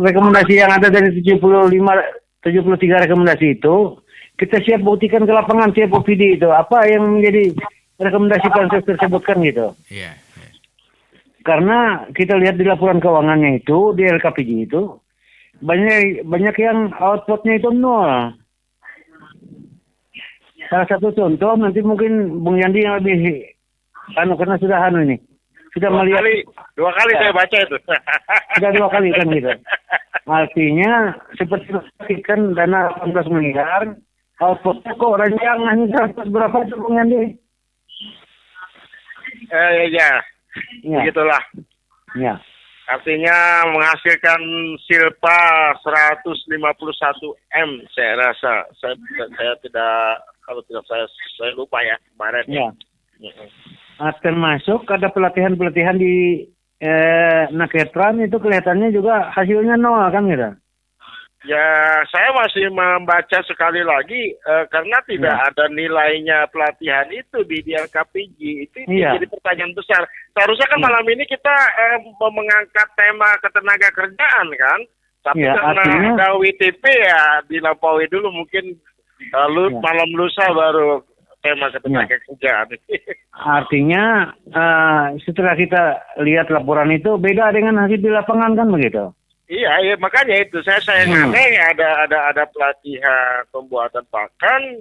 rekomendasi yang ada dari 73 rekomendasi itu kita siap buktikan ke lapangan, siap OPD itu apa yang menjadi rekomendasi pansus tersebut kan gitu. Iya. Karena kita lihat di laporan keuangannya itu di LKPJ itu banyak yang outputnya itu nol. Salah satu contoh nanti mungkin Bung Yandi yang lebih karena sudah ini sudah melihat dua kali saya baca itu. Sudah 2 kali kan gitu. Artinya seperti kan dana 18 miliar outputnya kok rancangan berapa itu Bung Yandi? Ya. Begitulah. Ya. Artinya menghasilkan silpa 151 M saya rasa. Saya tidak, kalau tidak saya lupa ya kemarin. Ya. Termasuk ada pelatihan di Naketran itu kelihatannya juga hasilnya nol kan gitu. Ya, saya masih membaca sekali lagi karena tidak ada nilainya pelatihan itu di LKPJ. Itu jadi pertanyaan besar. Seharusnya kan malam ini kita mengangkat tema ketenaga kerjaan kan. Tapi karena ada WTP ya dilampaui dulu mungkin malam lusa baru tema ketenaga kerjaan. Artinya setelah kita lihat laporan itu beda dengan hasil di lapangan kan begitu. Iya, makanya itu saya aneh ada pelatihan pembuatan pakan,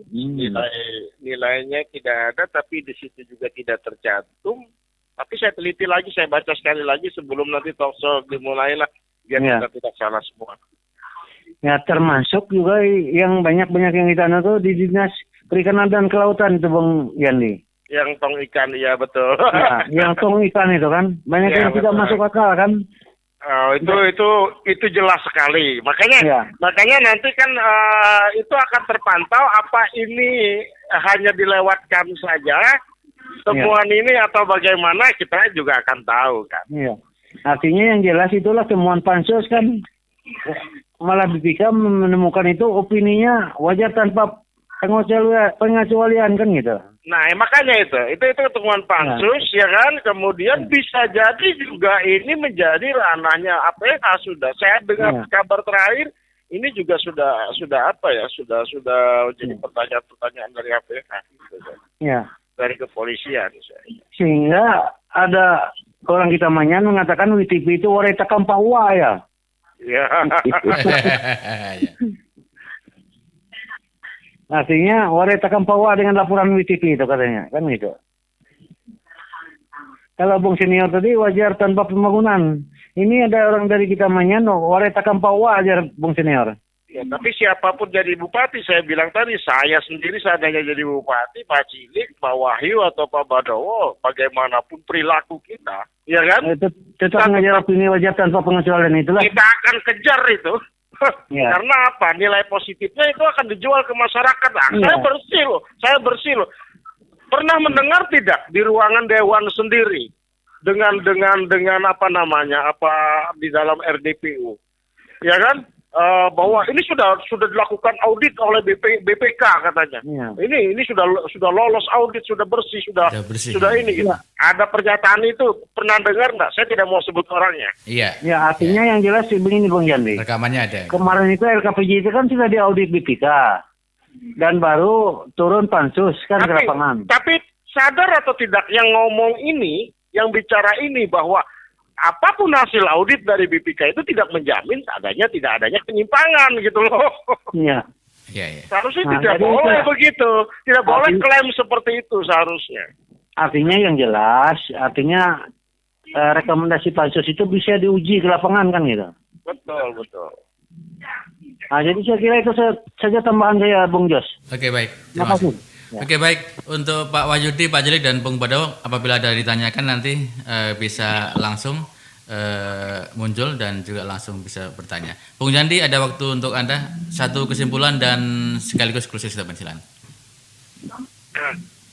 nilainya tidak ada, tapi di situ juga tidak tercantum. Tapi saya teliti lagi, saya baca sekali lagi sebelum nanti talkshow dimulailah, biar kita tidak salah semua. Ya, termasuk juga yang banyak yang kita tuh di Dinas Perikanan dan Kelautan itu Bung Yandi. Yang tong ikan, iya betul. Ya, yang tong ikan itu kan banyak yang tidak masuk akal kan. Oh, itu jelas sekali. Makanya nanti kan itu akan terpantau apa ini hanya dilewatkan saja temuan ini atau bagaimana kita juga akan tahu kan. Iya. Artinya yang jelas itulah temuan pansus kan malah BPK menemukan itu opininya wajar tanpa pengecualian kan gitu. Nah, makanya itu temuan pansus ya kan, kemudian bisa jadi juga ini menjadi ranahnya APH sudah. Saya dengar kabar terakhir ini juga sudah jadi pertanyaan dari APH gitu kan. Ya. Dari kepolisian. Sehingga ada orang kita mengatakan WTP itu wareta kampawa ya. Ya. Artinya wareta kampawa dengan laporan WTP itu katanya, kan gitu. Kalau Bung Senior tadi wajar tanpa pembangunan. Ini ada orang dari kita wareta kampawa aja Bung Senior. Ya, tapi siapapun jadi bupati, saya bilang tadi, saya sendiri seandainya jadi bupati, Pak Cilik, Pak Wahyu atau Pak Badowo, bagaimanapun perilaku kita, ya kan? Tetap mengejar opini wajar tanpa pengecualian itulah. Kita akan kejar itu. Karena apa? Nilai positifnya itu akan dijual ke masyarakat. Nah, saya bersih loh. Pernah mendengar tidak di ruangan dewan sendiri dengan apa di dalam RDPU, ya kan? Bahwa ini sudah dilakukan audit oleh BPK katanya. Ini sudah lolos audit, sudah bersih, sudah ini gitu. Ada pernyataan itu, pernah dengar nggak? Saya tidak mau sebut orangnya. Iya. Ya, artinya yang jelas begini Bung Yandi. Rekamannya ada. Kemarin itu LKPJ itu kan sudah diaudit BPK dan baru turun pansus kan ke lapangan. Tapi sadar atau tidak yang ngomong ini, yang bicara ini bahwa apapun hasil audit dari BPK itu tidak menjamin tidak adanya penyimpangan gitu loh. Iya. Iya, iya. Seharusnya Nah, tidak jadi boleh itu- begitu. Tidak boleh Artinya- klaim seperti itu seharusnya. Artinya yang jelas, rekomendasi pansus itu bisa diuji ke lapangan kan gitu. Betul, betul. Nah, jadi saya kira itu saja tambahan saya, Bung Jos. Oke, baik. Terima Terima kasih. kasih. Ya. Oke, baik. Untuk Pak Wahyudi, Pak Jelik, dan Bung Badawa, apabila ada ditanyakan nanti bisa langsung muncul dan juga langsung bisa bertanya. Bung Jandi, ada waktu untuk Anda. Satu kesimpulan dan sekaligus closing statement, silakan.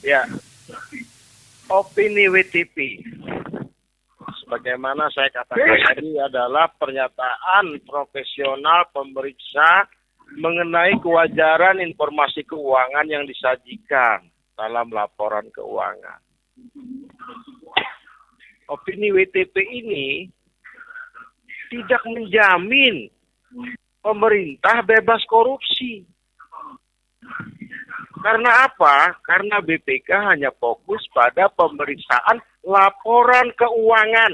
Ya. Opini WTP. Sebagaimana saya katakan tadi adalah pernyataan profesional pemeriksa mengenai kewajaran informasi keuangan yang disajikan dalam laporan keuangan. Opini WTP ini tidak menjamin pemerintah bebas korupsi. Karena apa? Karena BPK hanya fokus pada pemeriksaan laporan keuangan.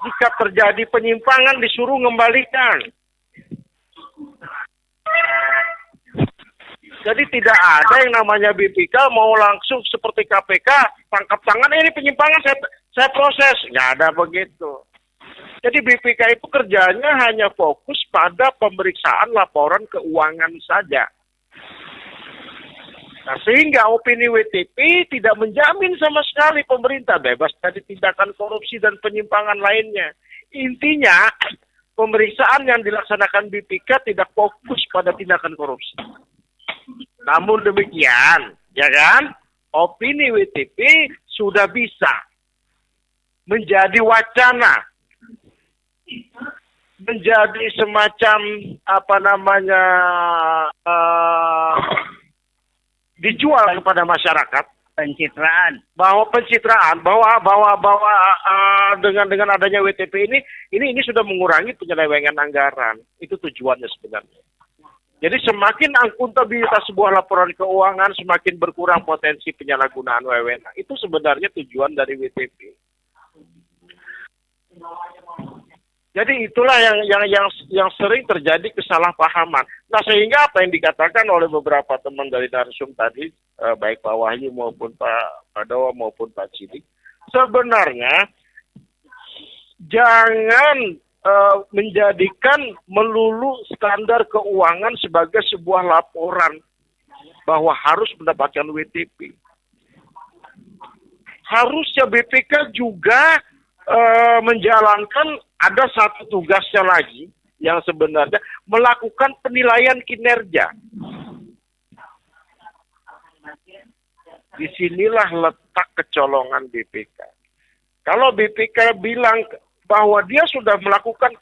Jika terjadi penyimpangan disuruh mengembalikan. Jadi tidak ada yang namanya BPK mau langsung seperti KPK tangkap tangan ini penyimpangan saya proses. Nggak ada begitu. Jadi BPK itu kerjanya hanya fokus pada pemeriksaan laporan keuangan saja. Nah, sehingga opini WTP tidak menjamin sama sekali pemerintah bebas dari tindakan korupsi dan penyimpangan lainnya. Intinya, pemeriksaan yang dilaksanakan BPK tidak fokus pada tindakan korupsi. Namun demikian, ya kan, opini WTP sudah bisa menjadi wacana, menjadi semacam dijual kepada masyarakat Pencitraan. bahwa dengan adanya WTP ini sudah mengurangi penyelewengan anggaran. Itu tujuannya sebenarnya. Jadi semakin akuntabilitas sebuah laporan keuangan, semakin berkurang potensi penyalahgunaan wewenang. Itu sebenarnya tujuan dari WTP. Jadi itulah yang sering terjadi kesalahpahaman. Nah, sehingga apa yang dikatakan oleh beberapa teman dari Narsum tadi, baik Pak Wahyu maupun Pak Badawa maupun Pak Cilik, sebenarnya jangan menjadikan melulu standar keuangan sebagai sebuah laporan bahwa harus mendapatkan WTP. Harusnya BPK juga menjalankan ada satu tugasnya lagi yang sebenarnya melakukan penilaian kinerja. Disinilah letak kecolongan BPK. Kalau BPK bilang bahwa dia sudah melakukan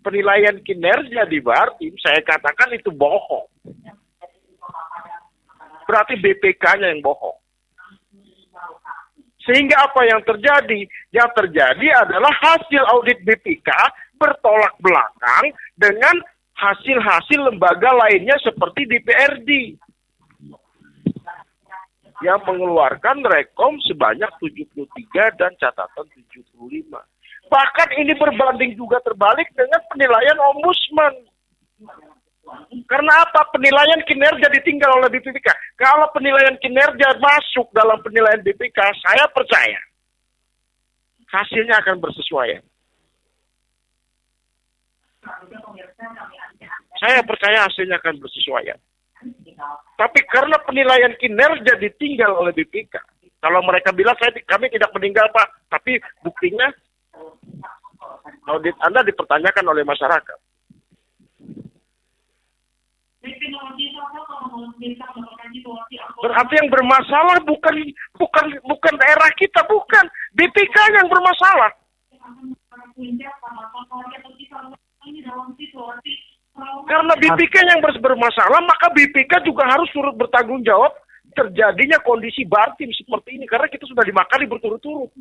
penilaian kinerja di Bartim, saya katakan itu bohong. Berarti BPK-nya yang bohong. Sehingga apa yang terjadi? Yang terjadi adalah hasil audit BPK bertolak belakang dengan hasil-hasil lembaga lainnya seperti DPRD yang mengeluarkan rekom sebanyak 73 dan catatan 75. Bahkan ini berbanding juga terbalik dengan penilaian Ombudsman. Karena apa? Penilaian kinerja ditinggal oleh BPK. Kalau penilaian kinerja masuk dalam penilaian BPK, saya percaya hasilnya akan bersesuaian. Saya percaya hasilnya akan bersesuaian. Tapi karena penilaian kinerja ditinggal oleh BPK, kalau mereka bilang kami tidak meninggal Pak, tapi buktinya audit Anda dipertanyakan oleh masyarakat. Berarti yang bermasalah bukan daerah kita, bukan BPK yang bermasalah. Karena BPK yang bermasalah, maka BPK juga harus turut bertanggung jawab terjadinya kondisi Bartim seperti ini, karena kita sudah dimakali berturut-turut.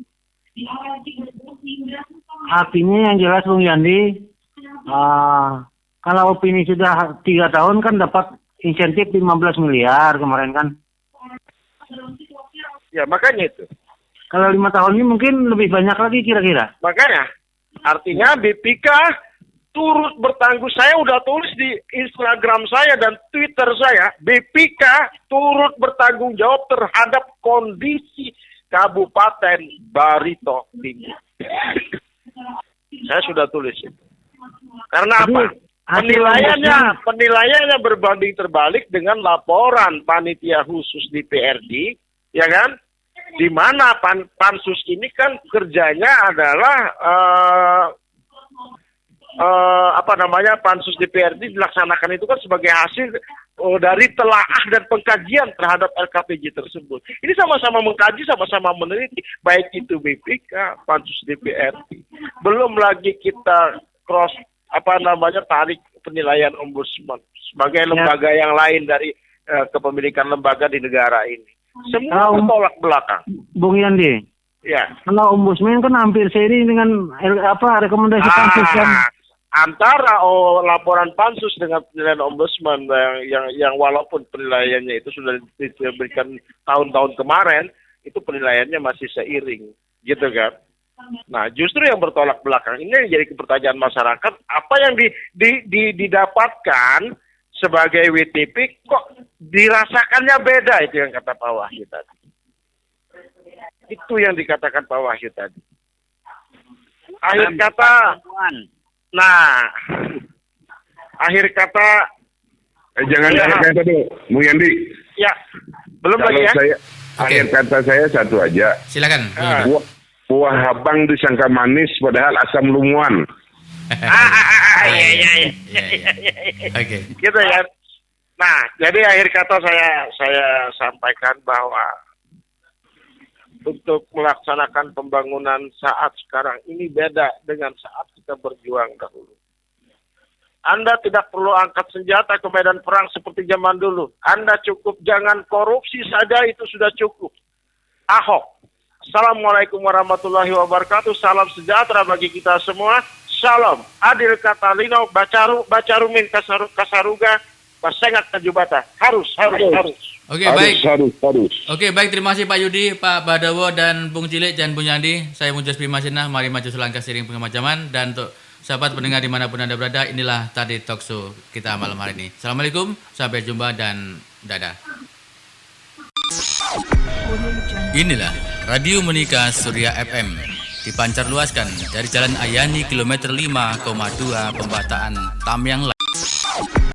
Artinya yang jelas Bung Yandi, kalau opini sudah 3 tahun kan dapat insentif 15 miliar kemarin kan? Ya makanya itu. Kalau 5 tahun ini mungkin lebih banyak lagi kira-kira. Makanya, artinya BPK turut bertanggung. Saya udah tulis di Instagram saya dan Twitter saya, BPK turut bertanggung jawab terhadap kondisi Kabupaten Barito Timur. Saya sudah tulis itu. Karena apa? Penilaiannya berbanding terbalik dengan laporan panitia khusus di PRD, ya kan? Di mana pansus ini kan kerjanya adalah pansus DPRD dilaksanakan itu kan sebagai hasil dari telaah dan pengkajian terhadap LKPJ tersebut. Ini sama-sama mengkaji, sama-sama meneliti, baik itu BPK, pansus DPRD. Belum lagi kita tarik penilaian ombudsman sebagai lembaga yang lain dari kepemilikan lembaga di negara ini. Semua bertolak belakang. Bung Yandi. Ya. Kalau ombudsman kan hampir seiring dengan rekomendasi pansus kan. Antara laporan pansus dengan penilaian ombudsman yang walaupun penilaiannya itu sudah diberikan tahun-tahun kemarin, itu penilaiannya masih seiring, gitu kan? Nah, justru yang bertolak belakang ini yang jadi pertanyaan masyarakat, apa yang didapatkan sebagai WTP kok dirasakannya beda, itu yang kata Pak Wahyu tadi. Itu yang dikatakan Pak Wahyu tadi. Akhir kata, jangan kata dulu, Bung Yandi. Ya, belum kalau lagi ya. Akhir kata saya satu aja. Silakan. Buah habang disangka manis padahal asam lumuan. Iya. Oke. Gitu ya. Nah, jadi akhir kata saya sampaikan bahwa untuk melaksanakan pembangunan saat sekarang ini beda dengan saat kita berjuang dahulu. Anda tidak perlu angkat senjata ke medan perang seperti zaman dulu. Anda cukup jangan korupsi saja, itu sudah cukup. Ahok. Assalamualaikum warahmatullahi wabarakatuh. Salam sejahtera bagi kita semua. Shalom. Adil kata Lino, bacarumin kasaruga, pasengat kajubata. Harus. Oke, baik. Oke, baik. Terima kasih Pak Yudi, Pak Badawo, dan Bung Cilik dan Bung Yandi. Saya Munjas Bimasina. Mari maju selangkah seiring pengemajaman. Dan untuk sahabat pendengar dimanapun Anda berada, inilah tadi talk show kita malam hari ini. Assalamualaikum, sampai jumpa dan dadah. Inilah Radio Monika Surya FM. Dipancar luaskan dari Jalan Ayani kilometer 5,2 Pembataan Tamyang.